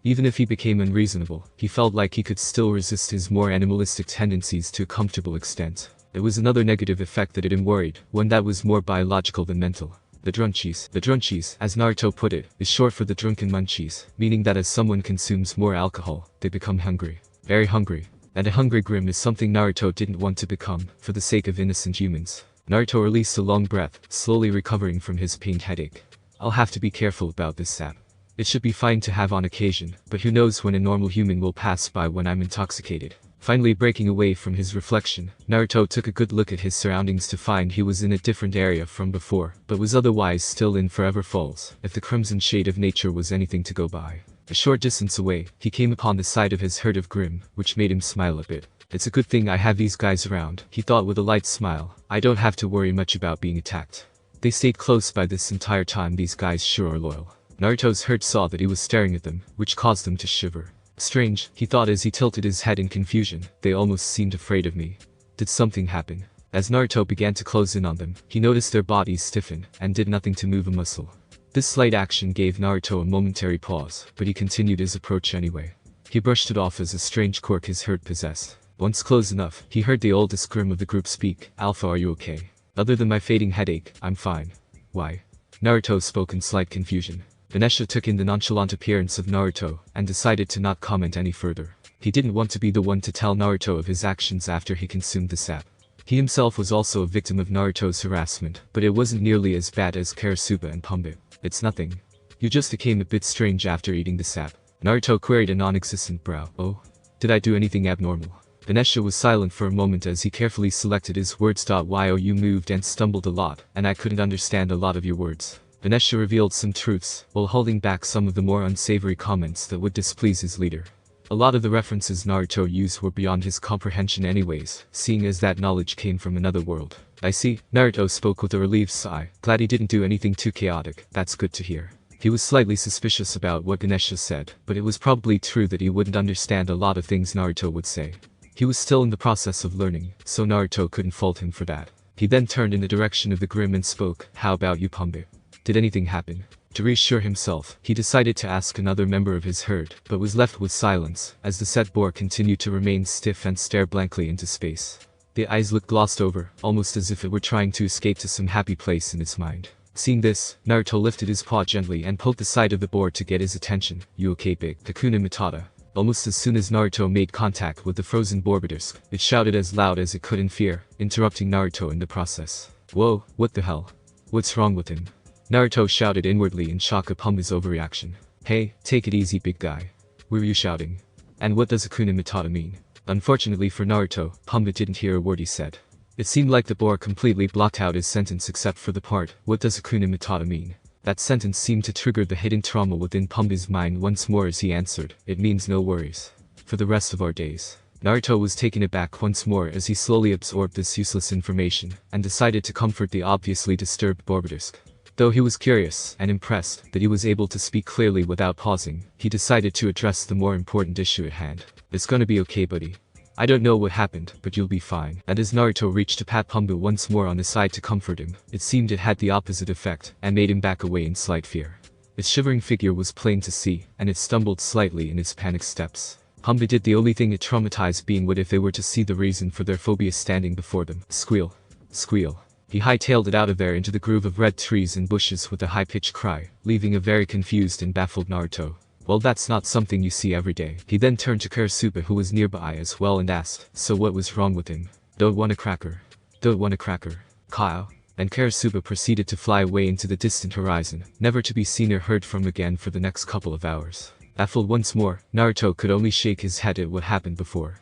Even if he became unreasonable, he felt like he could still resist his more animalistic tendencies to a comfortable extent. It was another negative effect that had him worried, one that was more biological than mental. The drunchies, as Naruto put it, is short for the drunken munchies, meaning that as someone consumes more alcohol, they become hungry. Very hungry. And a hungry Grimm is something Naruto didn't want to become, for the sake of innocent humans. Naruto released a long breath, slowly recovering from his pained headache. I'll have to be careful about this sap. It should be fine to have on occasion, but who knows when a normal human will pass by when I'm intoxicated. Finally breaking away from his reflection, Naruto took a good look at his surroundings to find he was in a different area from before, but was otherwise still in Forever Falls, if the crimson shade of nature was anything to go by. A short distance away, he came upon the sight of his herd of Grimm, which made him smile a bit. It's a good thing I have these guys around, he thought with a light smile. I don't have to worry much about being attacked. They stayed close by this entire time. These guys sure are loyal. Naruto's herd saw that he was staring at them, which caused them to shiver. Strange, he thought as he tilted his head in confusion, they almost seemed afraid of me. Did something happen? As Naruto began to close in on them, he noticed their bodies stiffen, and did nothing to move a muscle. This slight action gave Naruto a momentary pause, but he continued his approach anyway. He brushed it off as a strange quirk his herd possessed. Once close enough, he heard the oldest Grimm of the group speak. Alpha, are you okay? Other than my fading headache, I'm fine. Why? Naruto spoke in slight confusion. Ganesha took in the nonchalant appearance of Naruto, and decided to not comment any further. He didn't want to be the one to tell Naruto of his actions after he consumed the sap. He himself was also a victim of Naruto's harassment, but it wasn't nearly as bad as Karasuba and Purriah. It's nothing. You just became a bit strange after eating the sap. Naruto queried a non-existent brow. Oh? Did I do anything abnormal? Ganesha was silent for a moment as he carefully selected his words. Why you moved and stumbled a lot, and I couldn't understand a lot of your words. Ganesha revealed some truths, while holding back some of the more unsavory comments that would displease his leader. A lot of the references Naruto used were beyond his comprehension anyways, seeing as that knowledge came from another world. I see, Naruto spoke with a relieved sigh. Glad he didn't do anything too chaotic, that's good to hear. He was slightly suspicious about what Ganesha said, but it was probably true that he wouldn't understand a lot of things Naruto would say. He was still in the process of learning, so Naruto couldn't fault him for that. He then turned in the direction of the Grimm and spoke. How about you, Purriah? Did anything happen? To reassure himself, he decided to ask another member of his herd, but was left with silence, as the set boar continued to remain stiff and stare blankly into space. The eyes looked glossed over, almost as if it were trying to escape to some happy place in its mind. Seeing this, Naruto lifted his paw gently and poked the side of the boar to get his attention. You okay, big? Hakuna Matata. Almost as soon as Naruto made contact with the frozen Borbidisc, it shouted as loud as it could in fear, interrupting Naruto in the process. Whoa, what the hell? What's wrong with him? Naruto shouted inwardly in shock at Purriah's overreaction. Hey, take it easy, big guy. Were you shouting? And what does Hakuna Matata mean? Unfortunately for Naruto, Purriah didn't hear a word he said. It seemed like the boar completely blocked out his sentence except for the part, what does Hakuna Matata mean? That sentence seemed to trigger the hidden trauma within Purriah's mind once more as he answered, it means no worries. For the rest of our days. Naruto was taken aback once more as he slowly absorbed this useless information, and decided to comfort the obviously disturbed Borbidisc. Though he was curious and impressed that he was able to speak clearly without pausing, he decided to address the more important issue at hand. It's gonna be okay, buddy. I don't know what happened, but you'll be fine. And as Naruto reached to pat Purriah once more on the side to comfort him, it seemed it had the opposite effect, and made him back away in slight fear. Its shivering figure was plain to see, and it stumbled slightly in its panicked steps. Purriah did the only thing it traumatized being would if they were to see the reason for their phobia standing before them. Squeal. Squeal. He hightailed it out of there into the groove of red trees and bushes with a high-pitched cry, leaving a very confused and baffled Naruto. Well, that's not something you see every day. He then turned to Karasuba, who was nearby as well, and asked, so what was wrong with him? Don't want a cracker. Don't want a cracker. Kyle. And Karasuba proceeded to fly away into the distant horizon, never to be seen or heard from again for the next couple of hours. Baffled once more, Naruto could only shake his head at what happened before.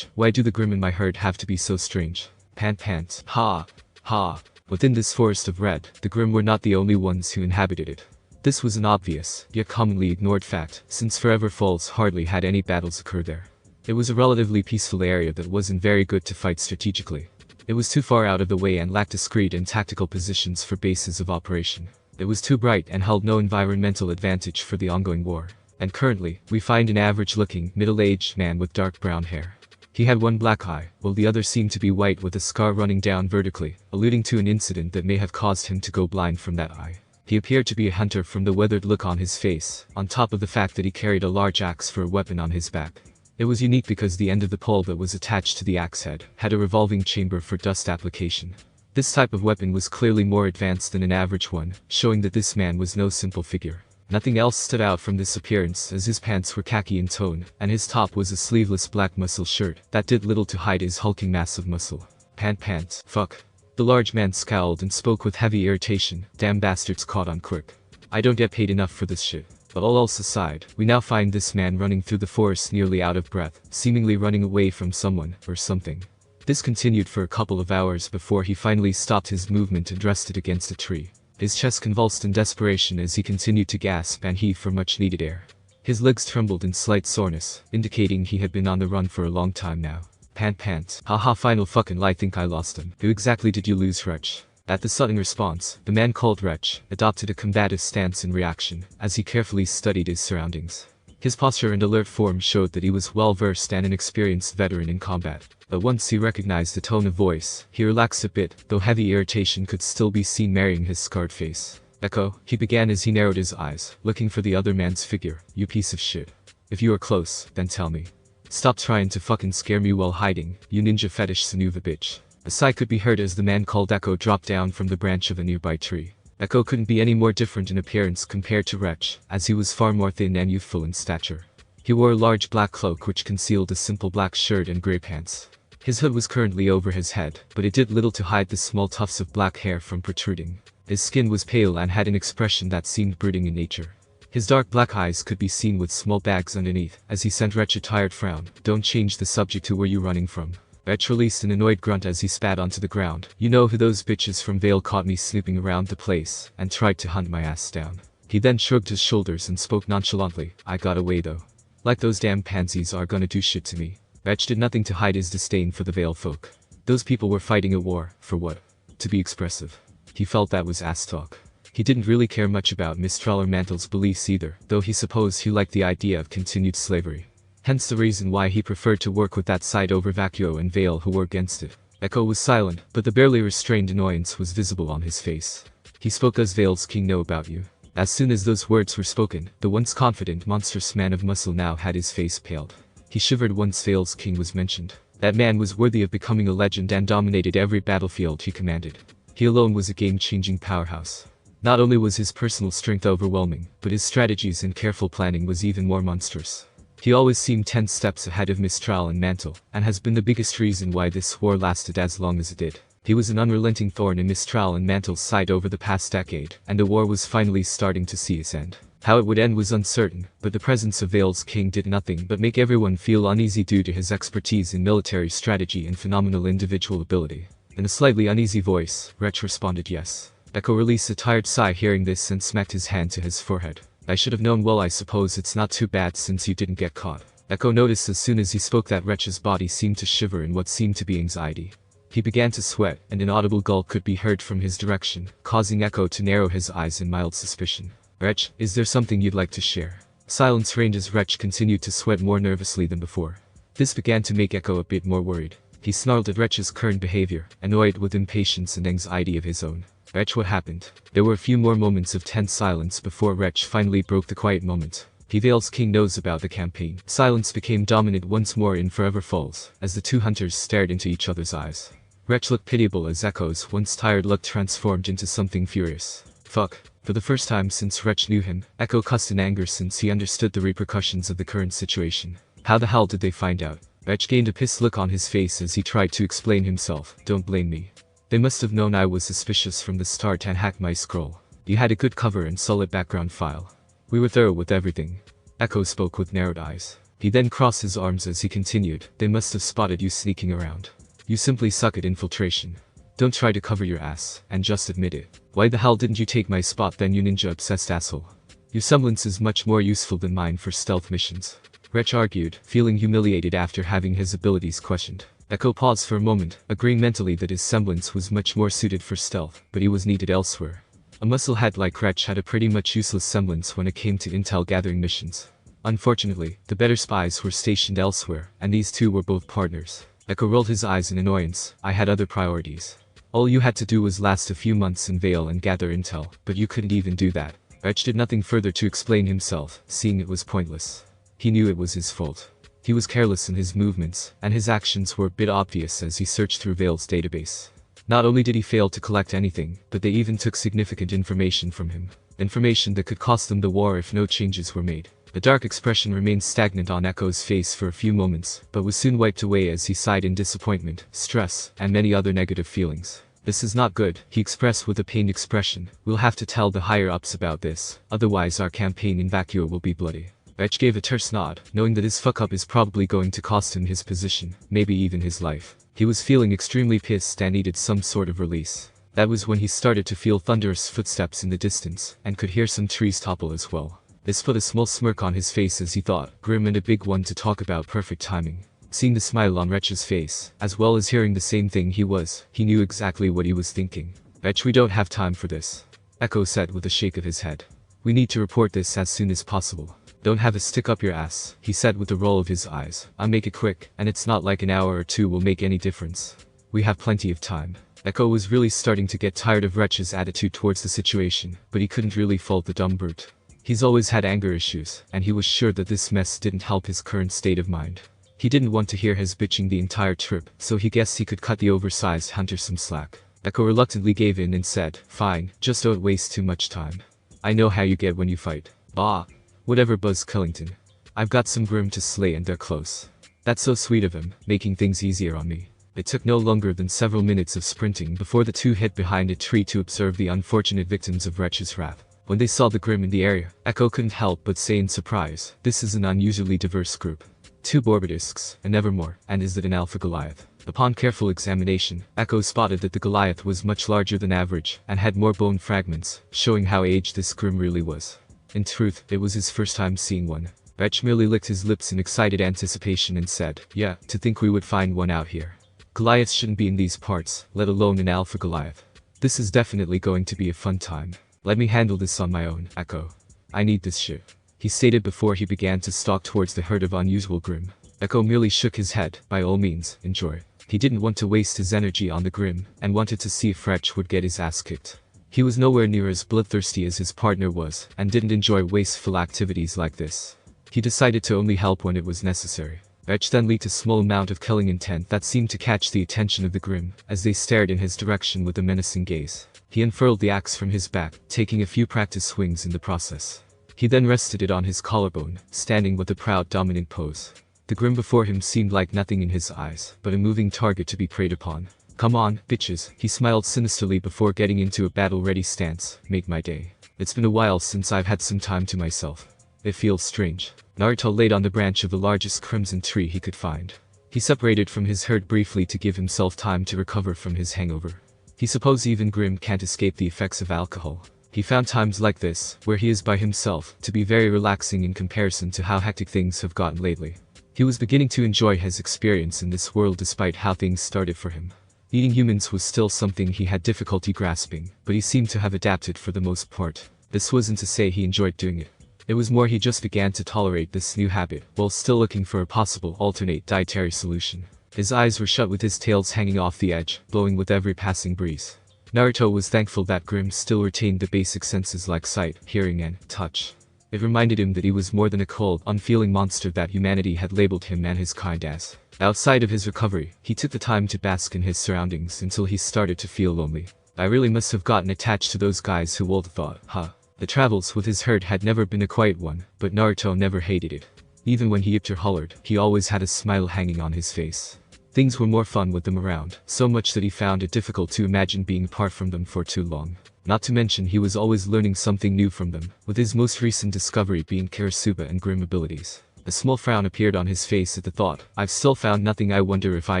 Why do the Grimm in my herd have to be so strange? Pants. Ha. Ha. Within this forest of red, the Grimm were not the only ones who inhabited it. This was an obvious, yet commonly ignored fact, since Forever Falls hardly had any battles occur there. It was a relatively peaceful area that wasn't very good to fight strategically. It was too far out of the way and lacked discreet and tactical positions for bases of operation. It was too bright and held no environmental advantage for the ongoing war. And currently, we find an average-looking, middle-aged man with dark brown hair. He had one black eye, while the other seemed to be white with a scar running down vertically, alluding to an incident that may have caused him to go blind from that eye. He appeared to be a hunter from the weathered look on his face, on top of the fact that he carried a large axe for a weapon on his back. It was unique because the end of the pole that was attached to the axe head had a revolving chamber for dust application. This type of weapon was clearly more advanced than an average one, showing that this man was no simple figure. Nothing else stood out from this appearance as his pants were khaki in tone, and his top was a sleeveless black muscle shirt that did little to hide his hulking mass of muscle. Pants. Fuck. The large man scowled and spoke with heavy irritation. Damn bastards caught on quick. I don't get paid enough for this shit. But all else aside, we now find this man running through the forest nearly out of breath, seemingly running away from someone, or something. This continued for a couple of hours before he finally stopped his movement and rested against a tree. His chest convulsed in desperation as he continued to gasp and heave for much needed air. His legs trembled in slight soreness, indicating he had been on the run for a long time now. Pants. Haha, final fucking lie, think I lost him. Who exactly did you lose, Wretch? At the sudden response, the man called Wretch adopted a combative stance in reaction, as he carefully studied his surroundings. His posture and alert form showed that he was well versed and an experienced veteran in combat. But once he recognized the tone of voice, he relaxed a bit, though heavy irritation could still be seen marring his scarred face. Echo, he began as he narrowed his eyes, looking for the other man's figure. You piece of shit. If you are close, then tell me. Stop trying to fucking scare me while hiding, you ninja fetish Sanuva bitch. A sigh could be heard as the man called Echo dropped down from the branch of a nearby tree. Echo couldn't be any more different in appearance compared to Wretch, as he was far more thin and youthful in stature. He wore a large black cloak which concealed a simple black shirt and grey pants. His hood was currently over his head, but it did little to hide the small tufts of black hair from protruding. His skin was pale and had an expression that seemed brooding in nature. His dark black eyes could be seen with small bags underneath, as he sent Wretch a tired frown. Don't change the subject to where you running from. Wretch released an annoyed grunt as he spat onto the ground. You know who those bitches from Vale caught me snooping around the place, and tried to hunt my ass down. He then shrugged his shoulders and spoke nonchalantly. I got away though. Like those damn pansies are gonna do shit to me. Wretch did nothing to hide his disdain for the Vale folk. Those people were fighting a war, for what? To be expressive. He felt that was ass talk. He didn't really care much about Mistral or Mantle's beliefs either, though he supposed he liked the idea of continued slavery. Hence the reason why he preferred to work with that side over Vacuo and Vale who were against it. Echo was silent, but the barely restrained annoyance was visible on his face. He spoke. Does Vale's king know about you? As soon as those words were spoken, the once confident, monstrous man of muscle now had his face paled. He shivered once Vale's king was mentioned. That man was worthy of becoming a legend and dominated every battlefield he commanded. He alone was a game-changing powerhouse. Not only was his personal strength overwhelming, but his strategies and careful planning was even more monstrous. He always seemed 10 steps ahead of Mistral and Mantle, and has been the biggest reason why this war lasted as long as it did. He was an unrelenting thorn in Mistral and Mantle's side over the past decade, and the war was finally starting to see its end. How it would end was uncertain, but the presence of Vale's king did nothing but make everyone feel uneasy due to his expertise in military strategy and phenomenal individual ability. In a slightly uneasy voice, Wretch responded yes. Echo released a tired sigh hearing this and smacked his hand to his forehead. I should have known. Well, I suppose it's not too bad since you didn't get caught. Echo noticed as soon as he spoke that Wretch's body seemed to shiver in what seemed to be anxiety. He began to sweat, and an audible gulp could be heard from his direction, causing Echo to narrow his eyes in mild suspicion. Wretch, is there something you'd like to share? Silence reigned as Wretch continued to sweat more nervously than before. This began to make Echo a bit more worried. He snarled at Wretch's current behavior, annoyed with impatience and anxiety of his own. Wretch, what happened? There were a few more moments of tense silence before Wretch finally broke the quiet moment. Vale's king knows about the campaign. Silence became dominant once more in Forever Falls, as the two hunters stared into each other's eyes. Wretch looked pitiable as Echo's once tired look transformed into something furious. Fuck. For the first time since Wretch knew him, Echo cussed in anger since he understood the repercussions of the current situation. How the hell did they find out? Wretch gained a pissed look on his face as he tried to explain himself. Don't blame me. They must have known I was suspicious from the start and hacked my scroll. You had a good cover and solid background file. We were thorough with everything. Echo spoke with narrowed eyes. He then crossed his arms as he continued. They must have spotted you sneaking around. You simply suck at infiltration. Don't try to cover your ass, and just admit it. Why the hell didn't you take my spot then, you ninja-obsessed asshole? Your semblance is much more useful than mine for stealth missions. Wretch argued, feeling humiliated after having his abilities questioned. Echo paused for a moment, agreeing mentally that his semblance was much more suited for stealth, but he was needed elsewhere. A musclehead like Wretch had a pretty much useless semblance when it came to intel gathering missions. Unfortunately, the better spies were stationed elsewhere, and these two were both partners. Echo rolled his eyes in annoyance. I had other priorities. All you had to do was last a few months in Vale and gather intel, but you couldn't even do that. Wretch did nothing further to explain himself, seeing it was pointless. He knew it was his fault. He was careless in his movements, and his actions were a bit obvious as he searched through Vale's database. Not only did he fail to collect anything, but they even took significant information from him. Information that could cost them the war if no changes were made. The dark expression remained stagnant on Echo's face for a few moments, but was soon wiped away as he sighed in disappointment, stress, and many other negative feelings. This is not good, he expressed with a pained expression. We'll have to tell the higher-ups about this, otherwise our campaign in Vacuo will be bloody. Wretch gave a terse nod, knowing that his fuck-up is probably going to cost him his position, maybe even his life. He was feeling extremely pissed and needed some sort of release. That was when he started to feel thunderous footsteps in the distance, and could hear some trees topple as well. This put a small smirk on his face as he thought, Grimm and a big one to talk about perfect timing. Seeing the smile on Wretch's face, as well as hearing the same thing he knew exactly what he was thinking. Wretch, we don't have time for this, Echo said with a shake of his head. We need to report this as soon as possible. Don't have a stick up your ass, he said with a roll of his eyes. I'll make it quick, and it's not like an hour or two will make any difference. We have plenty of time. Echo was really starting to get tired of Wretch's attitude towards the situation, but he couldn't really fault the dumb brute. He's always had anger issues, and he was sure that this mess didn't help his current state of mind. He didn't want to hear his bitching the entire trip, so he guessed he could cut the oversized hunter some slack. Echo reluctantly gave in and said, fine, just don't waste too much time. I know how you get when you fight. Bah. Whatever, Buzz Cullington. I've got some Grimm to slay and they're close. That's so sweet of him, making things easier on me. It took no longer than several minutes of sprinting before the two hid behind a tree to observe the unfortunate victims of Wretch's wrath. When they saw the Grimm in the area, Echo couldn't help but say in surprise, this is an unusually diverse group. 2 Borbidisks, a Nevermore, and is it an Alpha Goliath? Upon careful examination, Echo spotted that the Goliath was much larger than average, and had more bone fragments, showing how aged this Grimm really was. In truth, it was his first time seeing one. Wretch merely licked his lips in excited anticipation and said, yeah, to think we would find one out here. Goliaths shouldn't be in these parts, let alone an Alpha Goliath. This is definitely going to be a fun time. Let me handle this on my own, Echo. I need this shit, he stated before he began to stalk towards the herd of unusual Grimm. Echo merely shook his head, by all means, enjoy. He didn't want to waste his energy on the Grimm, and wanted to see if Wretch would get his ass kicked. He was nowhere near as bloodthirsty as his partner was, and didn't enjoy wasteful activities like this. He decided to only help when it was necessary. Wretch then leaked a small amount of killing intent that seemed to catch the attention of the Grimm, as they stared in his direction with a menacing gaze. He unfurled the axe from his back, taking a few practice swings in the process. He then rested it on his collarbone, standing with a proud dominant pose. The Grimm before him seemed like nothing in his eyes, but a moving target to be preyed upon. Come on, bitches, he smiled sinisterly before getting into a battle-ready stance. Make my day. It's been a while since I've had some time to myself. It feels strange. Naruto laid on the branch of the largest crimson tree he could find. He separated from his herd briefly to give himself time to recover from his hangover. He supposed even Grimm can't escape the effects of alcohol. He found times like this, where he is by himself, to be very relaxing in comparison to how hectic things have gotten lately. He was beginning to enjoy his experience in this world despite how things started for him. Eating humans was still something he had difficulty grasping, but he seemed to have adapted for the most part. This wasn't to say he enjoyed doing it. It was more he just began to tolerate this new habit, while still looking for a possible alternate dietary solution. His eyes were shut with his tails hanging off the edge, blowing with every passing breeze. Naruto was thankful that Grimm still retained the basic senses like sight, hearing and touch. It reminded him that he was more than a cold, unfeeling monster that humanity had labeled him and his kind as. Outside of his recovery, he took the time to bask in his surroundings until he started to feel lonely. I really must have gotten attached to those guys, who Walt thought, huh? The travels with his herd had never been a quiet one, but Naruto never hated it. Even when he yipped or hollered, he always had a smile hanging on his face. Things were more fun with them around, so much that he found it difficult to imagine being apart from them for too long. Not to mention he was always learning something new from them, with his most recent discovery being Karasuba and Grimm abilities. A small frown appeared on his face at the thought. I've still found nothing. I wonder if I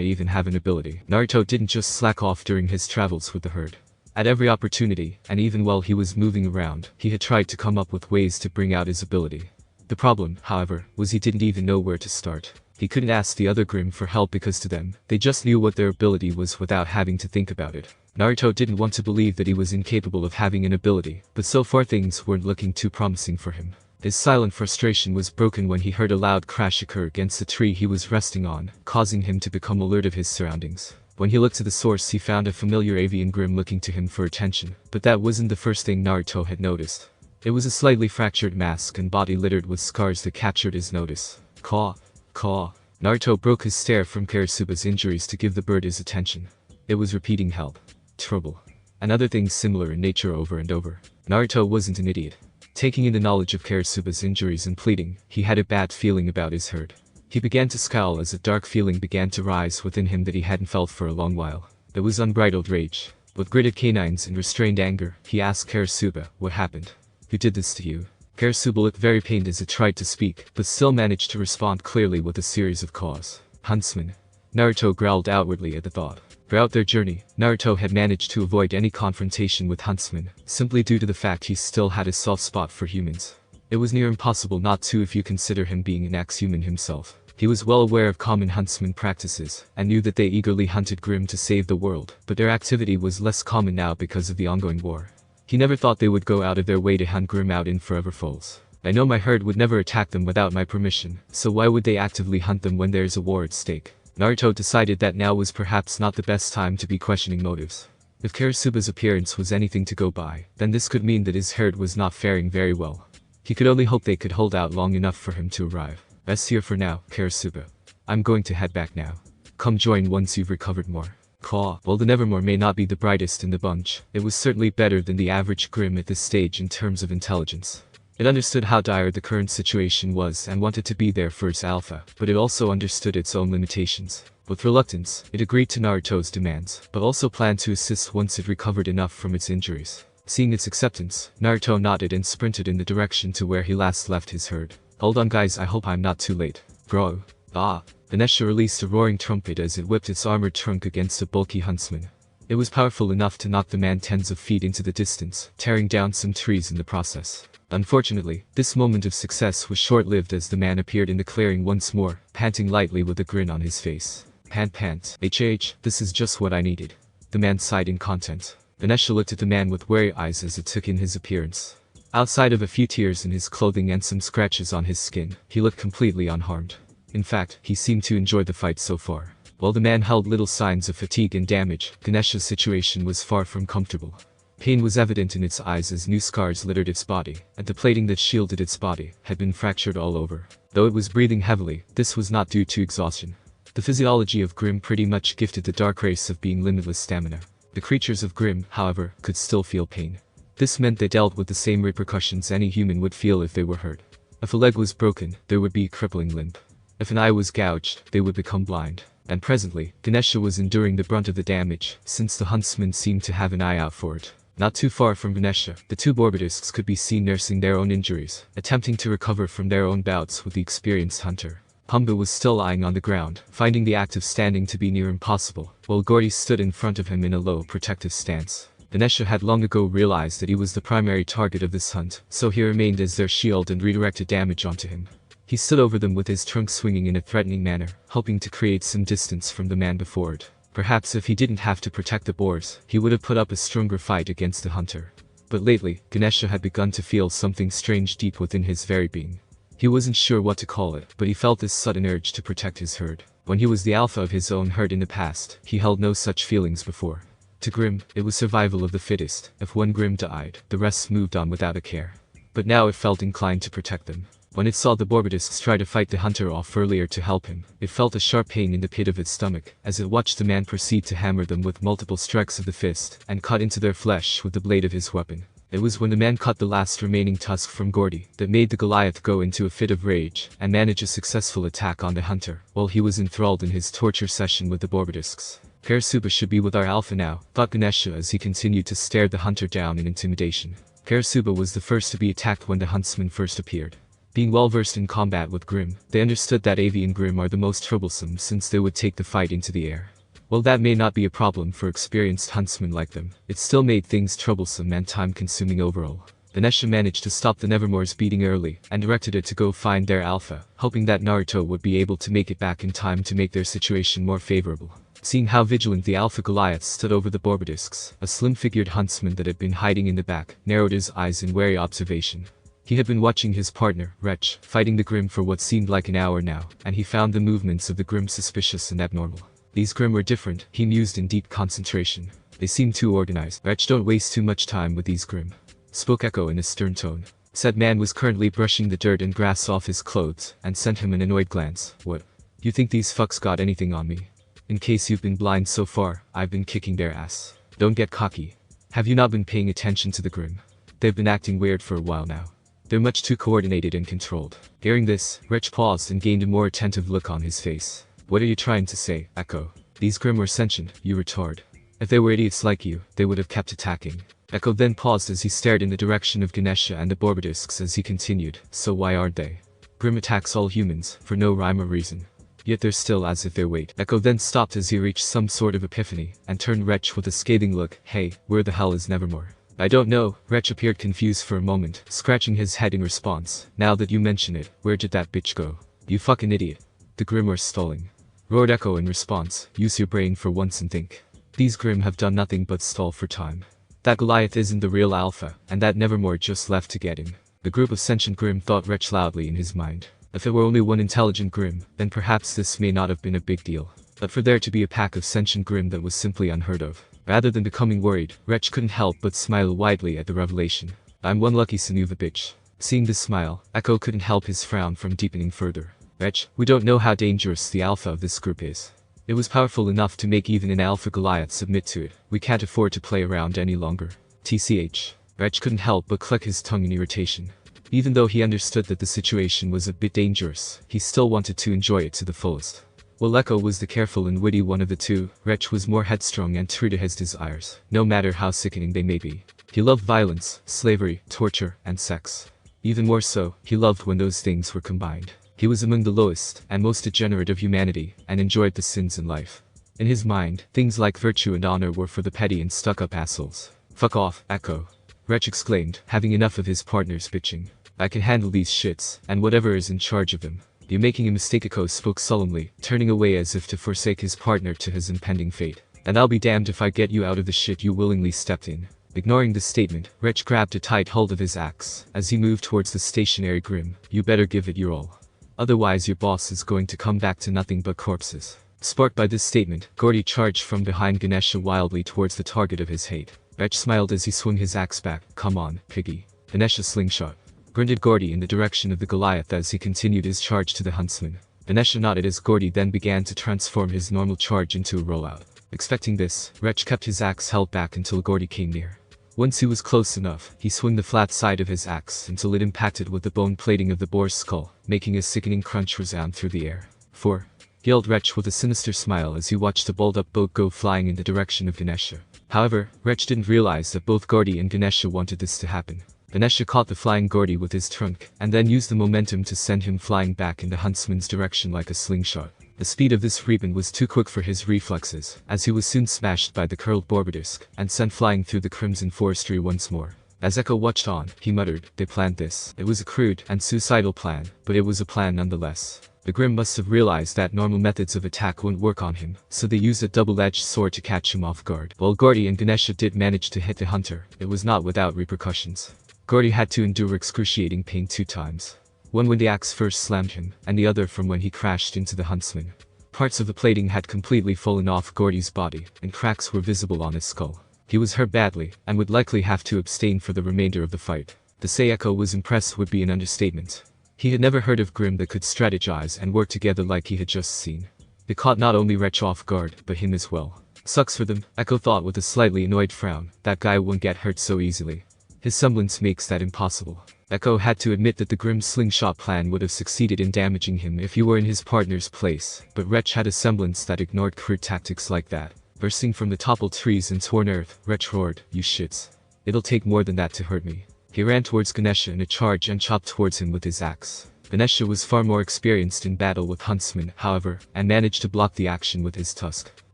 even have an ability. Naruto didn't just slack off during his travels with the herd. At every opportunity, and even while he was moving around, he had tried to come up with ways to bring out his ability. The problem, however, was he didn't even know where to start. He couldn't ask the other Grimm for help because to them, they just knew what their ability was without having to think about it. Naruto didn't want to believe that he was incapable of having an ability, but so far things weren't looking too promising for him. His silent frustration was broken when he heard a loud crash occur against the tree he was resting on, causing him to become alert of his surroundings. When he looked to the source, he found a familiar avian Grimm looking to him for attention, but that wasn't the first thing Naruto had noticed. It was a slightly fractured mask and body littered with scars that captured his notice. Caw. Caw. Naruto broke his stare from Karasuba's injuries to give the bird his attention. It was repeating help. Trouble. And other things similar in nature over and over. Naruto wasn't an idiot. Taking in the knowledge of Karasuba's injuries and pleading, he had a bad feeling about his herd. He began to scowl as a dark feeling began to rise within him that he hadn't felt for a long while. There was unbridled rage. With gritted canines and restrained anger, he asked Karasuba, "What happened? Who did this to you?" Karasuba looked very pained as it tried to speak, but still managed to respond clearly with a series of caws. Huntsman. Naruto growled outwardly at the thought. Throughout their journey, Naruto had managed to avoid any confrontation with Huntsman, simply due to the fact he still had a soft spot for humans. It was near impossible not to if you consider him being an ex-human himself. He was well aware of common huntsman practices, and knew that they eagerly hunted Grimm to save the world, but their activity was less common now because of the ongoing war. He never thought they would go out of their way to hunt Grimm out in forever foals. I know my herd would never attack them without my permission, so why would they actively hunt them when there's a war at stake? Naruto decided that now was perhaps not the best time to be questioning motives. If Karasuba's appearance was anything to go by, then this could mean that his herd was not faring very well. He could only hope they could hold out long enough for him to arrive. That's here for now, Karasuba. I'm going to head back now. Come join once you've recovered more. Caw. While the Nevermore may not be the brightest in the bunch, it was certainly better than the average Grimm at this stage in terms of intelligence. It understood how dire the current situation was and wanted to be there for its alpha, but it also understood its own limitations. With reluctance, it agreed to Naruto's demands, but also planned to assist once it recovered enough from its injuries. Seeing its acceptance, Naruto nodded and sprinted in the direction to where he last left his herd. Hold on guys, I hope I'm not too late. Bro. Ah. Ganesha released a roaring trumpet as it whipped its armored trunk against a bulky huntsman. It was powerful enough to knock the man tens of feet into the distance, tearing down some trees in the process. Unfortunately, this moment of success was short-lived as the man appeared in the clearing once more, panting lightly with a grin on his face. Pant. This is just what I needed. The man sighed in content. Ganesha looked at the man with wary eyes as it took in his appearance. Outside of a few tears in his clothing and some scratches on his skin, he looked completely unharmed. In fact, he seemed to enjoy the fight so far. While the man held little signs of fatigue and damage, Ganesha's situation was far from comfortable. Pain was evident in its eyes as new scars littered its body, and the plating that shielded its body had been fractured all over. Though it was breathing heavily, this was not due to exhaustion. The physiology of Grimm pretty much gifted the dark race of being limitless stamina. The creatures of Grimm, however, could still feel pain. This meant they dealt with the same repercussions any human would feel if they were hurt. If a leg was broken, there would be a crippling limp. If an eye was gouged, they would become blind. And presently, Ganesha was enduring the brunt of the damage, since the huntsman seemed to have an eye out for it. Not too far from Ganesha, the two Borbidisks could be seen nursing their own injuries, attempting to recover from their own bouts with the experienced hunter. Humba was still lying on the ground, finding the act of standing to be near impossible, while Gordy stood in front of him in a low, protective stance. Ganesha had long ago realized that he was the primary target of this hunt, so he remained as their shield and redirected damage onto him. He stood over them with his trunk swinging in a threatening manner, hoping to create some distance from the man before it. Perhaps if he didn't have to protect the boars, he would have put up a stronger fight against the hunter. But lately, Ganesha had begun to feel something strange deep within his very being. He wasn't sure what to call it, but he felt this sudden urge to protect his herd. When he was the alpha of his own herd in the past, he held no such feelings before. To Grimm, it was survival of the fittest. If one Grimm died, the rest moved on without a care. But now it felt inclined to protect them. When it saw the Borbidisks try to fight the hunter off earlier to help him, it felt a sharp pain in the pit of its stomach, as it watched the man proceed to hammer them with multiple strikes of the fist, and cut into their flesh with the blade of his weapon. It was when the man cut the last remaining tusk from Gordy that made the Goliath go into a fit of rage, and manage a successful attack on the hunter, while he was enthralled in his torture session with the Borbidisks. Karasuba should be with our alpha now, thought Ganesha as he continued to stare the hunter down in intimidation. Karasuba was the first to be attacked when the huntsman first appeared. Being well versed in combat with Grimm, they understood that avian Grimm are the most troublesome since they would take the fight into the air. While that may not be a problem for experienced huntsmen like them, it still made things troublesome and time-consuming overall. Ganesha managed to stop the Nevermore's beating early, and directed it to go find their alpha, hoping that Naruto would be able to make it back in time to make their situation more favorable. Seeing how vigilant the Alpha Goliath stood over the Borbodisks, a slim-figured huntsman that had been hiding in the back narrowed his eyes in wary observation. He had been watching his partner, Wretch, fighting the Grimm for what seemed like an hour now, and he found the movements of the Grimm suspicious and abnormal. These Grimm were different, he mused in deep concentration. They seemed too organized. Wretch, don't waste too much time with these Grimm, spoke Echo in a stern tone. Said man was currently brushing the dirt and grass off his clothes, and sent him an annoyed glance. What? You think these fucks got anything on me? In case you've been blind so far, I've been kicking their ass. Don't get cocky. Have you not been paying attention to the Grimm? They've been acting weird for a while now. They're much too coordinated and controlled. Hearing this, Wretch paused and gained a more attentive look on his face. What are you trying to say, Echo? These Grimm were sentient, you retard. If they were idiots like you, they would have kept attacking. Echo then paused as he stared in the direction of Ganesha and the Borbodisks as he continued. So why aren't they? Grimm attacks all humans, for no rhyme or reason. Yet they're still as if they're wait. Echo then stopped as he reached some sort of epiphany, and turned Wretch with a scathing look. Hey, where the hell is Nevermore? I don't know. Wretch appeared confused for a moment, scratching his head in response. Now that you mention it, where did that bitch go? You fucking idiot. The Grimm were stalling. Roared Echo in response. Use your brain for once and think. These Grimm have done nothing but stall for time. That Goliath isn't the real Alpha, and that Nevermore just left to get him. The group of sentient Grimm thought Wretch loudly in his mind. If there were only one intelligent Grimm, then perhaps this may not have been a big deal. But for there to be a pack of sentient Grimm, that was simply unheard of. Rather than becoming worried, Wretch couldn't help but smile widely at the revelation. I'm one lucky son of a bitch. Seeing this smile, Echo couldn't help his frown from deepening further. Wretch, we don't know how dangerous the Alpha of this group is. It was powerful enough to make even an Alpha Goliath submit to it. We can't afford to play around any longer. TCH. Wretch couldn't help but click his tongue in irritation. Even though he understood that the situation was a bit dangerous, he still wanted to enjoy it to the fullest. While Echo was the careful and witty one of the two, Wretch was more headstrong and true to his desires, no matter how sickening they may be. He loved violence, slavery, torture, and sex. Even more so, he loved when those things were combined. He was among the lowest and most degenerate of humanity, and enjoyed the sins in life. In his mind, things like virtue and honor were for the petty and stuck-up assholes. Fuck off, Echo. Wretch exclaimed, having enough of his partner's bitching. I can handle these shits, and whatever is in charge of them. You're making a mistake, Echo spoke solemnly, turning away as if to forsake his partner to his impending fate. And I'll be damned if I get you out of the shit you willingly stepped in. Ignoring this statement, Wretch grabbed a tight hold of his axe, as he moved towards the stationary Grimm. You better give it your all. Otherwise your boss is going to come back to nothing but corpses. Sparked by this statement, Gordy charged from behind Ganesha wildly towards the target of his hate. Wretch smiled as he swung his axe back. Come on, piggy. Ganesha slingshot. Grunted Gordy in the direction of the Goliath as he continued his charge to the huntsman. Ganesha nodded as Gordy then began to transform his normal charge into a rollout. Expecting this, Wretch kept his axe held back until Gordy came near. Once he was close enough, he swung the flat side of his axe until it impacted with the bone plating of the boar's skull, making a sickening crunch resound through the air. 4. Yelled Wretch with a sinister smile as he watched the balled-up boat go flying in the direction of Ganesha. However, Wretch didn't realize that both Gordy and Ganesha wanted this to happen. Ganesha caught the flying Gordy with his trunk, and then used the momentum to send him flying back in the huntsman's direction like a slingshot. The speed of this Reapin was too quick for his reflexes, as he was soon smashed by the curled Borbodisk, and sent flying through the crimson forestry once more. As Echo watched on, he muttered, they planned this. It was a crude and suicidal plan, but it was a plan nonetheless. The Grimm must have realized that normal methods of attack wouldn't work on him, so they used a double-edged sword to catch him off guard. While Gordy and Ganesha did manage to hit the hunter, it was not without repercussions. Gordy had to endure excruciating pain 2 times. One when the axe first slammed him, and the other from when he crashed into the huntsman. Parts of the plating had completely fallen off Gordy's body, and cracks were visible on his skull. He was hurt badly, and would likely have to abstain for the remainder of the fight. To say Echo was impressed would be an understatement. He had never heard of Grimm that could strategize and work together like he had just seen. They caught not only Wretch off guard, but him as well. Sucks for them, Echo thought with a slightly annoyed frown. That guy won't get hurt so easily. His semblance makes that impossible. Echo had to admit that the Grimm slingshot plan would have succeeded in damaging him if he were in his partner's place, but Wretch had a semblance that ignored crude tactics like that. Bursting from the toppled trees and torn earth, Wretch roared, you shits. It'll take more than that to hurt me. He ran towards Ganesha in a charge and chopped towards him with his axe. Ganesha was far more experienced in battle with huntsmen, however, and managed to block the action with his tusk.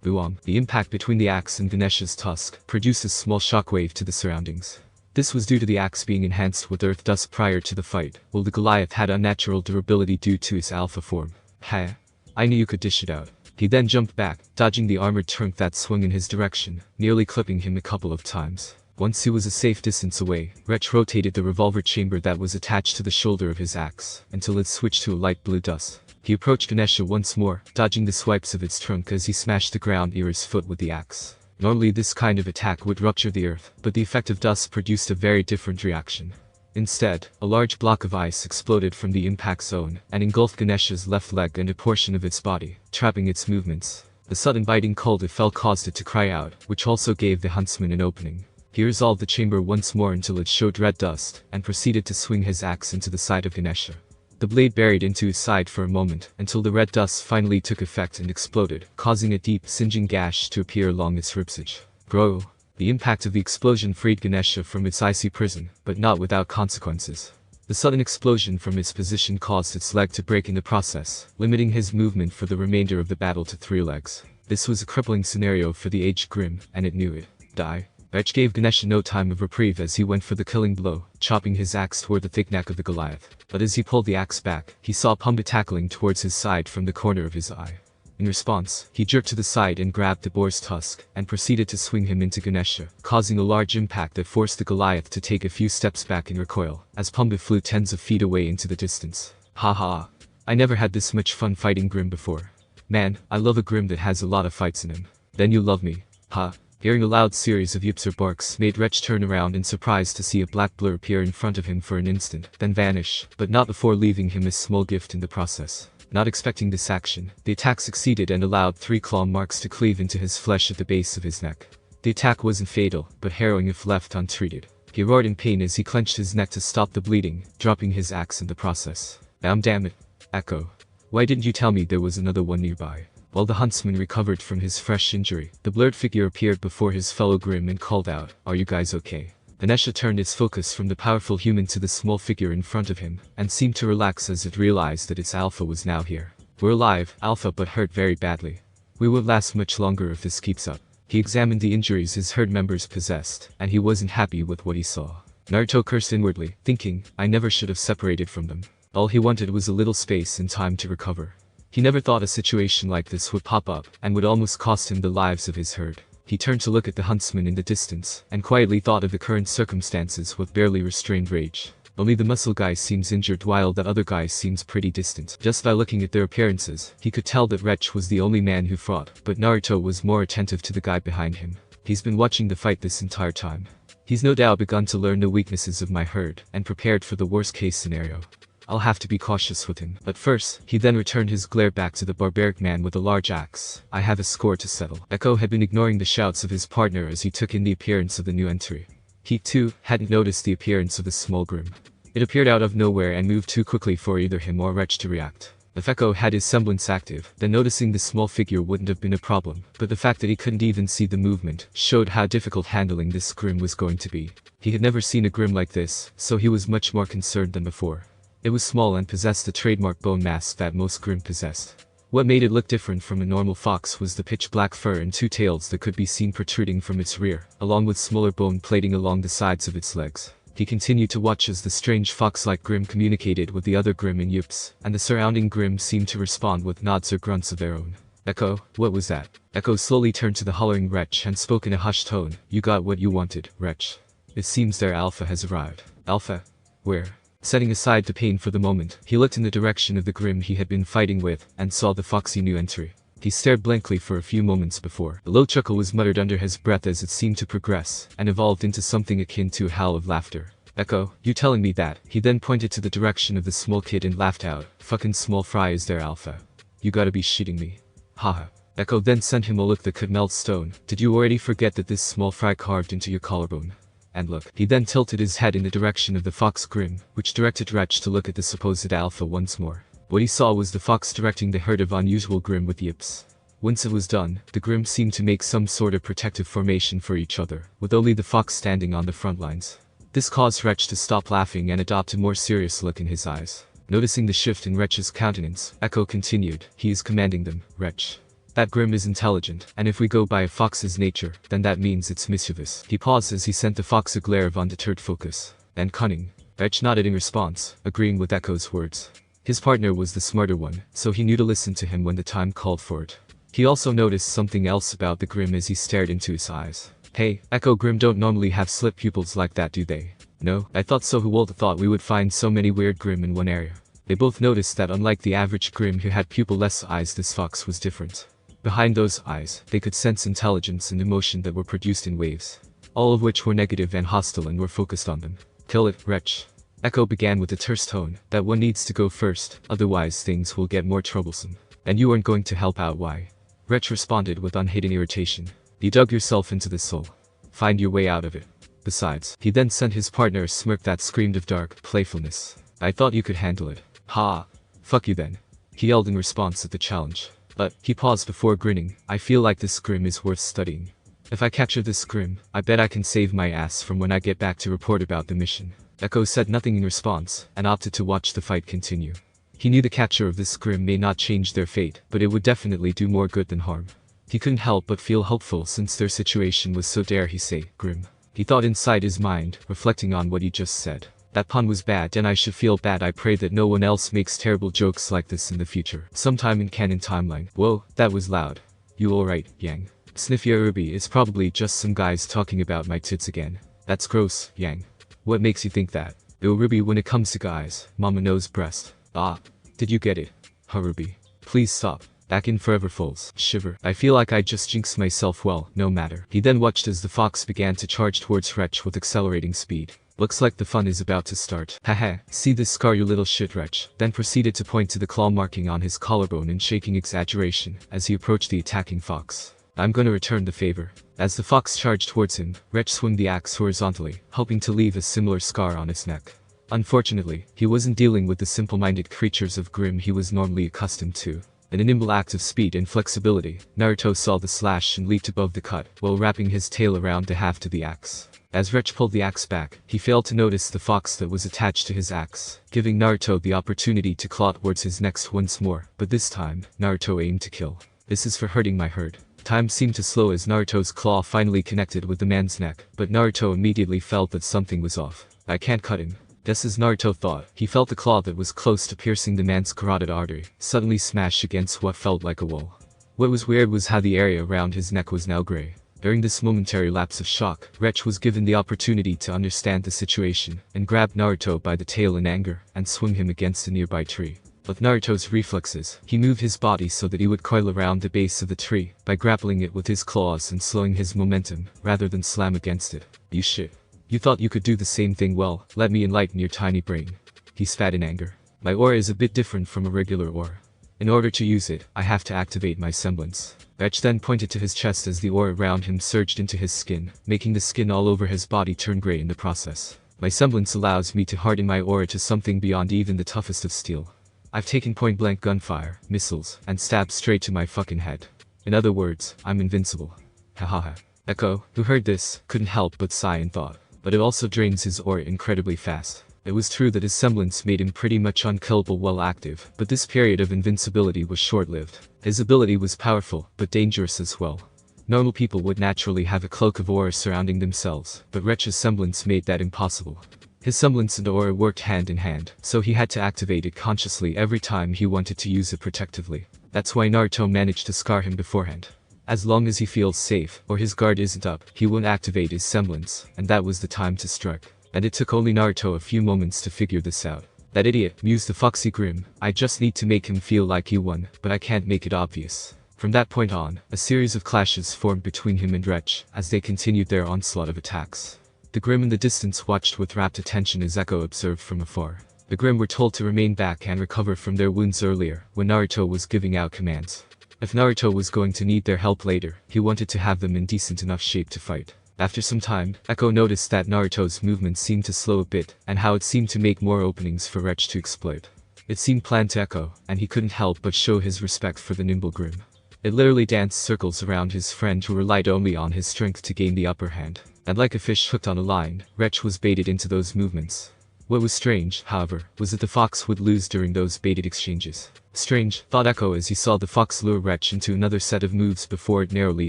Boom! The impact between the axe and Ganesha's tusk produced a small shockwave to the surroundings. This was due to the axe being enhanced with earth dust prior to the fight, while the Goliath had unnatural durability due to its alpha form. Ha! I knew you could dish it out. He then jumped back, dodging the armored trunk that swung in his direction, nearly clipping him a couple of times. Once he was a safe distance away, Wretch rotated the revolver chamber that was attached to the shoulder of his axe, until it switched to a light blue dust. He approached Ganesha once more, dodging the swipes of its trunk as he smashed the ground near his foot with the axe. Normally this kind of attack would rupture the earth, but the effect of dust produced a very different reaction. Instead, a large block of ice exploded from the impact zone and engulfed Ganesha's left leg and a portion of its body, trapping its movements. The sudden biting cold it felt caused it to cry out, which also gave the huntsman an opening. He resolved the chamber once more until it showed red dust, and proceeded to swing his axe into the side of Ganesha. The blade buried into his side for a moment, until the red dust finally took effect and exploded, causing a deep, singeing gash to appear along its ribsage. Bro! The impact of the explosion freed Ganesha from its icy prison, but not without consequences. The sudden explosion from its position caused its leg to break in the process, limiting his movement for the remainder of the battle to 3 legs. This was a crippling scenario for the aged Grimm, and it knew it. Die. Wretch gave Ganesha no time of reprieve as he went for the killing blow, chopping his axe toward the thick neck of the Goliath. But as he pulled the axe back, he saw Pumba tackling towards his side from the corner of his eye. In response, he jerked to the side and grabbed the boar's tusk, and proceeded to swing him into Ganesha, causing a large impact that forced the Goliath to take a few steps back in recoil, as Pumba flew tens of feet away into the distance. Haha. I never had this much fun fighting Grimm before. Man, I love a Grimm that has a lot of fights in him. Then you love me. Ha. Hearing a loud series of yips or barks made Wretch turn around in surprise to see a black blur appear in front of him for an instant, then vanish, but not before leaving him a small gift in the process. Not expecting this action, the attack succeeded and allowed 3 claw marks to cleave into his flesh at the base of his neck. The attack wasn't fatal, but harrowing if left untreated. He roared in pain as he clenched his neck to stop the bleeding, dropping his axe in the process. Damn it. Echo. Why didn't you tell me there was another one nearby? While the huntsman recovered from his fresh injury, the blurred figure appeared before his fellow Grimm and called out, "Are you guys okay?" Ganesha turned its focus from the powerful human to the small figure in front of him, and seemed to relax as it realized that its alpha was now here. "We're alive, Alpha, but hurt very badly. We won't last much longer if this keeps up." He examined the injuries his herd members possessed, and he wasn't happy with what he saw. Naruto cursed inwardly, thinking, I never should have separated from them. All he wanted was a little space and time to recover. He never thought a situation like this would pop up, and would almost cost him the lives of his herd. He turned to look at the huntsman in the distance, and quietly thought of the current circumstances with barely restrained rage. Only the muscle guy seems injured while that other guy seems pretty distant. Just by looking at their appearances, he could tell that Wretch was the only man who fought, but Naruto was more attentive to the guy behind him. He's been watching the fight this entire time. He's no doubt begun to learn the weaknesses of my herd, and prepared for the worst case scenario. I'll have to be cautious with him. But first, he then returned his glare back to the barbaric man with a large axe. I have a score to settle. Echo had been ignoring the shouts of his partner as he took in the appearance of the new entry. He, too, hadn't noticed the appearance of the small Grimm. It appeared out of nowhere and moved too quickly for either him or Wretch to react. If Echo had his semblance active, then noticing the small figure wouldn't have been a problem, but the fact that he couldn't even see the movement showed how difficult handling this Grimm was going to be. He had never seen a Grimm like this, so he was much more concerned than before. It was small and possessed the trademark bone mass that most Grimm possessed. What made it look different from a normal fox was the pitch black fur and 2 tails that could be seen protruding from its rear, along with smaller bone plating along the sides of its legs. He continued to watch as the strange fox-like Grimm communicated with the other Grimm in yips, and the surrounding Grimm seemed to respond with nods or grunts of their own. Echo, what was that? Echo slowly turned to the hollering Wretch and spoke in a hushed tone. You got what you wanted, Wretch. It seems their Alpha has arrived. Alpha? Where? Setting aside the pain for the moment, he looked in the direction of the Grimm he had been fighting with, and saw the foxy new entry. He stared blankly for a few moments before a low chuckle was muttered under his breath as it seemed to progress, and evolved into something akin to a howl of laughter. Echo, you telling me that? He then pointed to the direction of the small kid and laughed out. Fucking small fry is their Alpha. You gotta be shitting me. Haha. Echo then sent him a look that could melt stone. Did you already forget that this small fry carved into your collarbone? And look. He then tilted his head in the direction of the fox Grimm, which directed Wretch to look at the supposed Alpha once more. What he saw was the fox directing the herd of unusual Grimm with yips. Once it was done, the Grimm seemed to make some sort of protective formation for each other, with only the fox standing on the front lines. This caused Wretch to stop laughing and adopt a more serious look in his eyes. Noticing the shift in Wretch's countenance, Echo continued, he is commanding them, Wretch. That Grimm is intelligent, and if we go by a fox's nature, then that means it's mischievous. He paused as he sent the fox a glare of undeterred focus. And cunning. Wretch nodded in response, agreeing with Echo's words. His partner was the smarter one, so he knew to listen to him when the time called for it. He also noticed something else about the Grimm as he stared into his eyes. Hey, Echo, Grimm don't normally have slit pupils like that, do they? No, I thought so. Who would have thought we would find so many weird Grimm in one area? They both noticed that unlike the average Grimm who had pupil-less eyes, this fox was different. Behind those eyes, they could sense intelligence and emotion that were produced in waves. All of which were negative and hostile and were focused on them. Kill it, Wretch. Echo began with a terse tone. That one needs to go first, otherwise things will get more troublesome. And you aren't going to help out, why? Wretch responded with unhidden irritation. You dug yourself into this hole. Find your way out of it. Besides, he then sent his partner a smirk that screamed of dark playfulness. I thought you could handle it. Ha! Fuck you then. He yelled in response at the challenge. But, he paused before grinning. I feel like this Grimm is worth studying. If I capture this Grimm, I bet I can save my ass from when I get back to report about the mission. Echo said nothing in response, and opted to watch the fight continue. He knew the capture of this Grimm may not change their fate, but it would definitely do more good than harm. He couldn't help but feel hopeful since their situation was so, dare he say, grim. He thought inside his mind, reflecting on what he just said. That pun was bad and I should feel bad. I pray that no one else makes terrible jokes like this in the future. Sometime in canon timeline. Whoa, that was loud. You alright, Yang? Sniffy RWBY, it's probably just some guys talking about my tits again. That's gross, Yang. What makes you think that? RWBY, when it comes to guys, mama knows breast. Ah, did you get it? RWBY. Please stop. Back in forever falls. Shiver. I feel like I just jinxed myself. Well, no matter. He then watched as the fox began to charge towards Wretch with accelerating speed. Looks like the fun is about to start. Haha, see this scar, you little shit, Wretch. Then proceeded to point to the claw marking on his collarbone in shaking exaggeration as he approached the attacking fox. I'm gonna return the favor. As the fox charged towards him, Wretch swung the axe horizontally, hoping to leave a similar scar on his neck. Unfortunately, he wasn't dealing with the simple-minded creatures of Grimm he was normally accustomed to. In a nimble act of speed and flexibility, Naruto saw the slash and leaped above the cut, while wrapping his tail around the haft of the axe. As Wretch pulled the axe back, he failed to notice the fox that was attached to his axe, giving Naruto the opportunity to claw towards his neck once more, but this time, Naruto aimed to kill. This is for hurting my herd. Time seemed to slow as Naruto's claw finally connected with the man's neck, but Naruto immediately felt that something was off. I can't cut him. Just as Naruto thought, he felt the claw that was close to piercing the man's carotid artery suddenly smash against what felt like a wall. What was weird was how the area around his neck was now gray. During this momentary lapse of shock, Wretch was given the opportunity to understand the situation, and grabbed Naruto by the tail in anger, and swung him against a nearby tree. With Naruto's reflexes, he moved his body so that he would coil around the base of the tree, by grappling it with his claws and slowing his momentum, rather than slam against it. You shit. You thought you could do the same thing? Well, let me enlighten your tiny brain. He spat in anger. My aura is a bit different from a regular aura. In order to use it, I have to activate my semblance. Wretch then pointed to his chest as the aura around him surged into his skin, making the skin all over his body turn gray in the process. My semblance allows me to harden my aura to something beyond even the toughest of steel. I've taken point-blank gunfire, missiles, and stabbed straight to my fucking head. In other words, I'm invincible. Hahaha. Echo, who heard this, couldn't help but sigh in thought. But it also drains his aura incredibly fast. It was true that his semblance made him pretty much unkillable while active, but this period of invincibility was short-lived. His ability was powerful, but dangerous as well. Normal people would naturally have a cloak of aura surrounding themselves, but Wretch's semblance made that impossible. His semblance and aura worked hand in hand, so he had to activate it consciously every time he wanted to use it protectively. That's why Naruto managed to scar him beforehand. As long as he feels safe, or his guard isn't up, he won't activate his semblance, and that was the time to strike. And it took only Naruto a few moments to figure this out. That idiot, mused the foxy Grimm. I just need to make him feel like he won, but I can't make it obvious. From that point on, a series of clashes formed between him and Wretch, as they continued their onslaught of attacks. The Grimm in the distance watched with rapt attention as Echo observed from afar. The Grimm were told to remain back and recover from their wounds earlier, when Naruto was giving out commands. If Naruto was going to need their help later, he wanted to have them in decent enough shape to fight. After some time, Echo noticed that Naruto's movement seemed to slow a bit, and how it seemed to make more openings for Wretch to exploit. It seemed planned to Echo, and he couldn't help but show his respect for the nimble Grimm. It literally danced circles around his friend who relied only on his strength to gain the upper hand. And like a fish hooked on a line, Wretch was baited into those movements. What was strange, however, was that the fox would lose during those baited exchanges. Strange, thought Echo as he saw the fox lure Wretch into another set of moves before it narrowly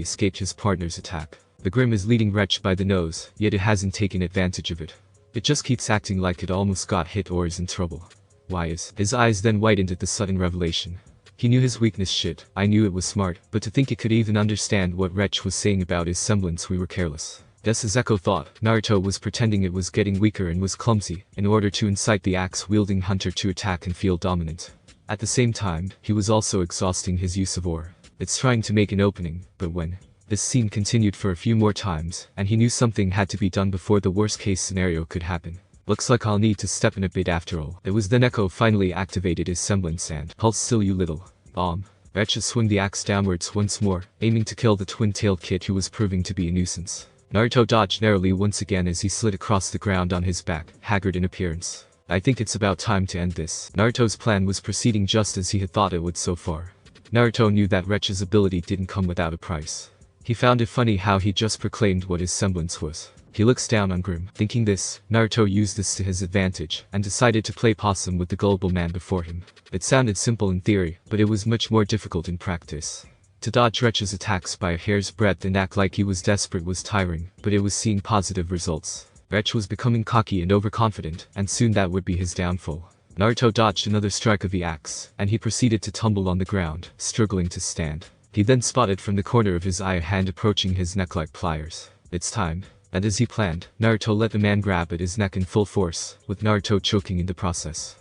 escaped his partner's attack. The Grimm is leading Wretch by the nose, yet it hasn't taken advantage of it. It just keeps acting like it almost got hit or is in trouble. Why is? His eyes then widened at the sudden revelation. He knew his weakness shit, I knew it was smart, but to think it could even understand what Wretch was saying about his semblance, we were careless. Just as Echo thought, Naruto was pretending it was getting weaker and was clumsy, in order to incite the axe-wielding hunter to attack and feel dominant. At the same time, he was also exhausting his use of ore. It's trying to make an opening, but when? This scene continued for a few more times, and he knew something had to be done before the worst-case scenario could happen. Looks like I'll need to step in a bit after all. It was then Echo finally activated his semblance and, "Hold still you little bomb." Wretch swung the axe downwards once more, aiming to kill the twin-tailed kid who was proving to be a nuisance. Naruto dodged narrowly once again as he slid across the ground on his back, haggard in appearance. I think it's about time to end this. Naruto's plan was proceeding just as he had thought it would so far. Naruto knew that Wretch's ability didn't come without a price. He found it funny how he just proclaimed what his semblance was. He looks down on Grimm. Thinking this, Naruto used this to his advantage, and decided to play possum with the gullible man before him. It sounded simple in theory, but it was much more difficult in practice. To dodge Wretch's attacks by a hair's breadth and act like he was desperate was tiring, but it was seeing positive results. Wretch was becoming cocky and overconfident, and soon that would be his downfall. Naruto dodged another strike of the axe, and he proceeded to tumble on the ground, struggling to stand. He then spotted from the corner of his eye a hand approaching his neck like pliers. It's time. And as he planned, Naruto let the man grab at his neck in full force, with Naruto choking in the process.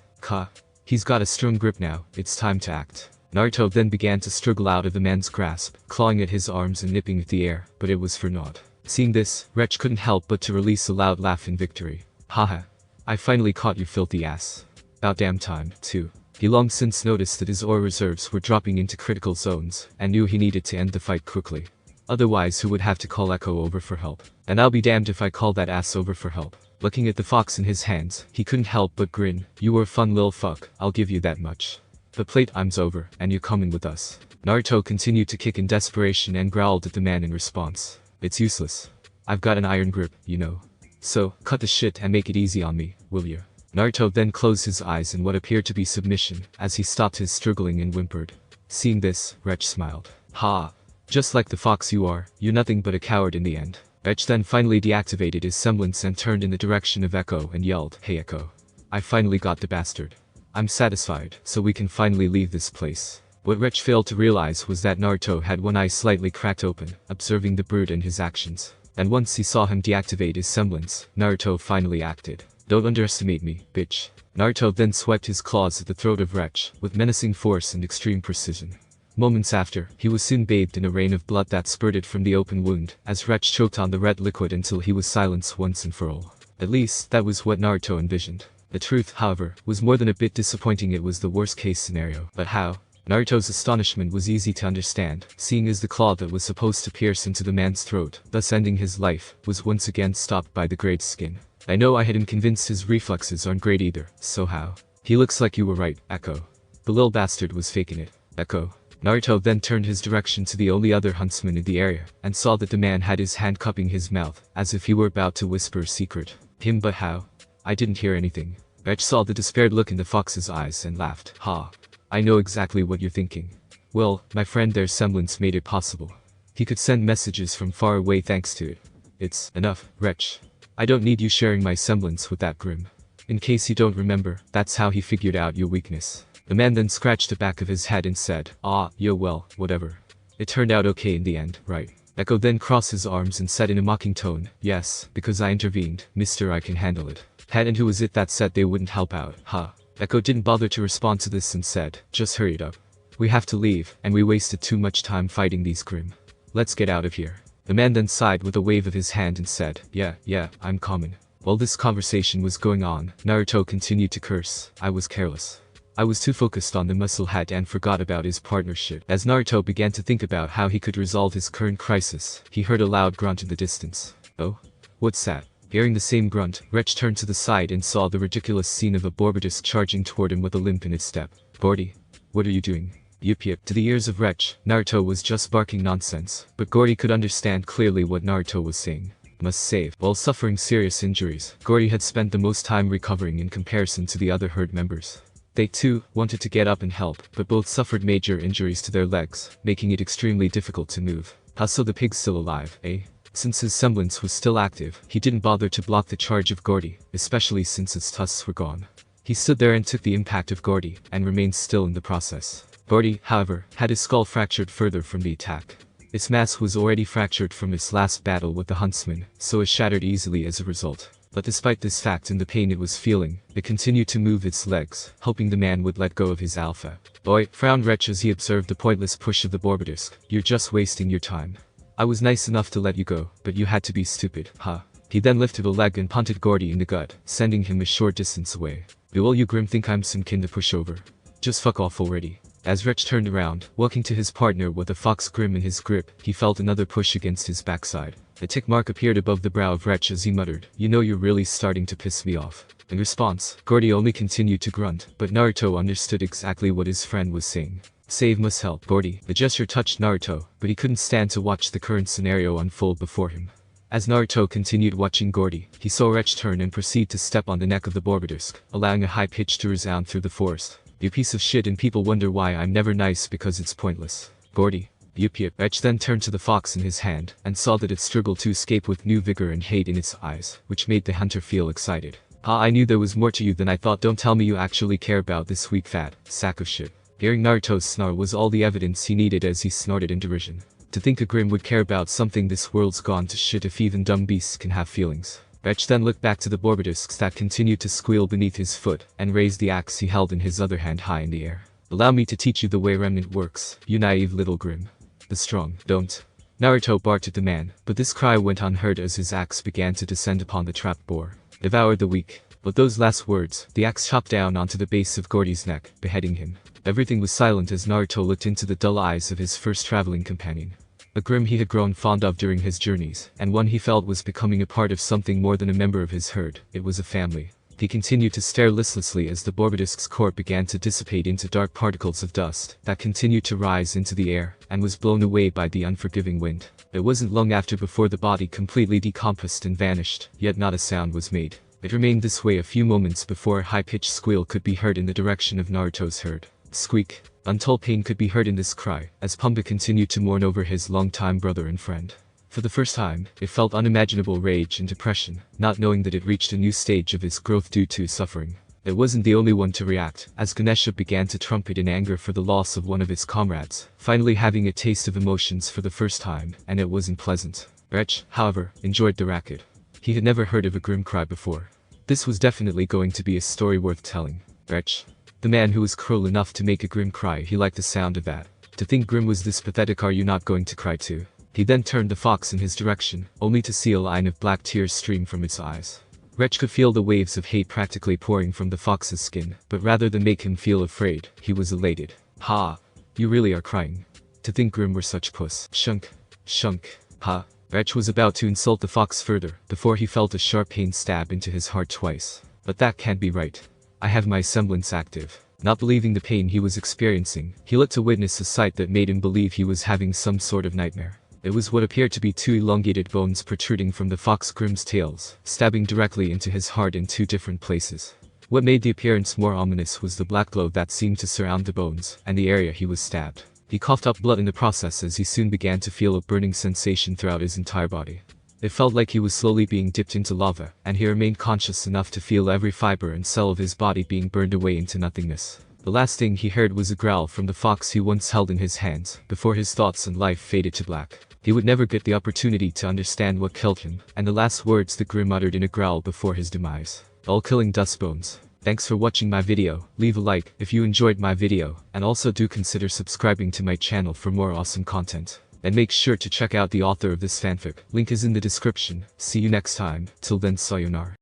He's got a strong grip now, it's time to act. Naruto then began to struggle out of the man's grasp, clawing at his arms and nipping at the air, but it was for naught. Seeing this, Wretch couldn't help but to release a loud laugh in victory. Haha. I finally caught you filthy ass. About damn time, too. He long since noticed that his ore reserves were dropping into critical zones, and knew he needed to end the fight quickly. Otherwise he would have to call Echo over for help. And I'll be damned if I call that ass over for help. Looking at the fox in his hands, he couldn't help but grin. You were a fun lil fuck, I'll give you that much. The playtime's over, and you're coming with us. Naruto continued to kick in desperation and growled at the man in response. It's useless. I've got an iron grip, you know. So, cut the shit and make it easy on me, will you? Naruto then closed his eyes in what appeared to be submission, as he stopped his struggling and whimpered. Seeing this, Wretch smiled. Ha! Just like the fox you are, you're nothing but a coward in the end. Wretch then finally deactivated his semblance and turned in the direction of Echo and yelled, Hey Echo. I finally got the bastard. I'm satisfied, so we can finally leave this place. What Wretch failed to realize was that Naruto had one eye slightly cracked open, observing the brute and his actions. And once he saw him deactivate his semblance, Naruto finally acted. Don't underestimate me, bitch. Naruto then swept his claws at the throat of Wretch, with menacing force and extreme precision. Moments after, he was soon bathed in a rain of blood that spurted from the open wound, as Wretch choked on the red liquid until he was silenced once and for all. At least, that was what Naruto envisioned. The truth, however, was more than a bit disappointing. It was the worst-case scenario. But how? Naruto's astonishment was easy to understand, seeing as the claw that was supposed to pierce into the man's throat, thus ending his life, was once again stopped by the great skin. I know I had him convinced his reflexes aren't great either, so how? He looks like you were right, Echo. The little bastard was faking it. Echo. Naruto then turned his direction to the only other huntsman in the area, and saw that the man had his hand cupping his mouth, as if he were about to whisper a secret. Him, but how? I didn't hear anything. Wretch saw the despaired look in the fox's eyes and laughed. Ha. I know exactly what you're thinking. Well, my friend, their semblance made it possible. He could send messages from far away thanks to it. It's enough, Wretch. I don't need you sharing my semblance with that Grimm. In case you don't remember, that's how he figured out your weakness. The man then scratched the back of his head and said, yeah well, whatever. It turned out okay in the end, right? Echo then crossed his arms and said in a mocking tone, yes, because I intervened, mister, I can handle it. And who was it that said they wouldn't help out, huh? Echo didn't bother to respond to this and said, just hurry it up. We have to leave, and we wasted too much time fighting these Grimm. Let's get out of here. The man then sighed with a wave of his hand and said, yeah, I'm coming. While this conversation was going on, Naruto continued to curse. I was careless. I was too focused on the muscle hat and forgot about his partnership. As Naruto began to think about how he could resolve his current crisis, he heard a loud grunt in the distance. Oh? What's that? Hearing the same grunt, Wretch turned to the side and saw the ridiculous scene of a Borbidus charging toward him with a limp in its step. Bordy? What are you doing? Yip. To the ears of Wretch, Naruto was just barking nonsense, but Gordy could understand clearly what Naruto was saying. Must save. While suffering serious injuries, Gordy had spent the most time recovering in comparison to the other herd members. They too wanted to get up and help, but both suffered major injuries to their legs, making it extremely difficult to move. How so the pig's still alive, eh? Since his semblance was still active, he didn't bother to block the charge of Gordy, especially since its tusks were gone. He stood there and took the impact of Gordy, and remained still in the process. Gordy, however, had his skull fractured further from the attack. Its mask was already fractured from its last battle with the huntsman, so it shattered easily as a result. But despite this fact and the pain it was feeling, it continued to move its legs, hoping the man would let go of his alpha. "Boy," frowned Wretch as he observed the pointless push of the Borbidisc. "You're just wasting your time. I was nice enough to let you go, but you had to be stupid, huh?" He then lifted a leg and punted Gordy in the gut, sending him a short distance away. "Do all you Grimm think I'm some kin to push over? Just fuck off already." As Wretch turned around, walking to his partner with a fox Grimm in his grip, he felt another push against his backside. A tick mark appeared above the brow of Wretch as he muttered, "You know you're really starting to piss me off." In response, Gordy only continued to grunt, but Naruto understood exactly what his friend was saying. "Save must help, Gordy." The gesture touched Naruto, but he couldn't stand to watch the current scenario unfold before him. As Naruto continued watching Gordy, he saw Wretch turn and proceed to step on the neck of the Borbidisc, allowing a high pitch to resound through the forest. "You piece of shit, and people wonder why I'm never nice because it's pointless. Gordy." Yip. Wretch then turned to the fox in his hand, and saw that it struggled to escape with new vigor and hate in its eyes, which made the hunter feel excited. "Ah, I knew there was more to you than I thought. Don't tell me you actually care about this weak fat sack of shit." Hearing Naruto's snarl was all the evidence he needed as he snorted in derision. To think a Grimm would care about something this world's gone to shit if even dumb beasts can have feelings. Wretch then looked back to the Borbidiscs that continued to squeal beneath his foot, and raised the axe he held in his other hand high in the air. "Allow me to teach you the way remnant works, you naive little Grimm. The strong don't." Naruto barked at the man, but this cry went unheard as his axe began to descend upon the trapped boar. "Devour the weak." With those last words, the axe chopped down onto the base of Gordy's neck, beheading him. Everything was silent as Naruto looked into the dull eyes of his first traveling companion. A Grimm he had grown fond of during his journeys, and one he felt was becoming a part of something more than a member of his herd. It was a family. He continued to stare listlessly as the Borbidisc's corpse began to dissipate into dark particles of dust that continued to rise into the air, and was blown away by the unforgiving wind. It wasn't long after before the body completely decomposed and vanished, yet not a sound was made. It remained this way a few moments before a high-pitched squeal could be heard in the direction of Naruto's herd. Squeak. Untold pain could be heard in this cry, as Pumba continued to mourn over his longtime brother and friend. For the first time, it felt unimaginable rage and depression, not knowing that it reached a new stage of its growth due to suffering. It wasn't the only one to react, as Ganesha began to trumpet in anger for the loss of one of its comrades, finally having a taste of emotions for the first time, and it wasn't pleasant. Wretch, however, enjoyed the racket. He had never heard of a Grimm cry before. This was definitely going to be a story worth telling. Wretch. The man who was cruel enough to make a Grimm cry, he liked the sound of that. To think Grimm was this pathetic. "Are you not going to cry too?" He then turned the fox in his direction, only to see a line of black tears stream from its eyes. Wretch could feel the waves of hate practically pouring from the fox's skin, but rather than make him feel afraid, he was elated. "Ha! You really are crying. To think Grimm were such puss. Shunk. Shunk. Ha!" Wretch was about to insult the fox further, before he felt a sharp pain stab into his heart twice. "But that can't be right. I have my semblance active." Not believing the pain he was experiencing, he looked to witness a sight that made him believe he was having some sort of nightmare. It was what appeared to be two elongated bones protruding from the fox Grimm's tails, stabbing directly into his heart in two different places. What made the appearance more ominous was the black glow that seemed to surround the bones, and the area he was stabbed. He coughed up blood in the process as he soon began to feel a burning sensation throughout his entire body. It felt like he was slowly being dipped into lava, and he remained conscious enough to feel every fiber and cell of his body being burned away into nothingness. The last thing he heard was a growl from the fox he once held in his hands, before his thoughts and life faded to black. He would never get the opportunity to understand what killed him, and the last words the Grimm uttered in a growl before his demise. All killing dust bones. Thanks for watching my video. Leave a like if you enjoyed my video, and also do consider subscribing to my channel for more awesome content. And make sure to check out the author of this fanfic. Link is in the description. See you next time. Till then, sayonara.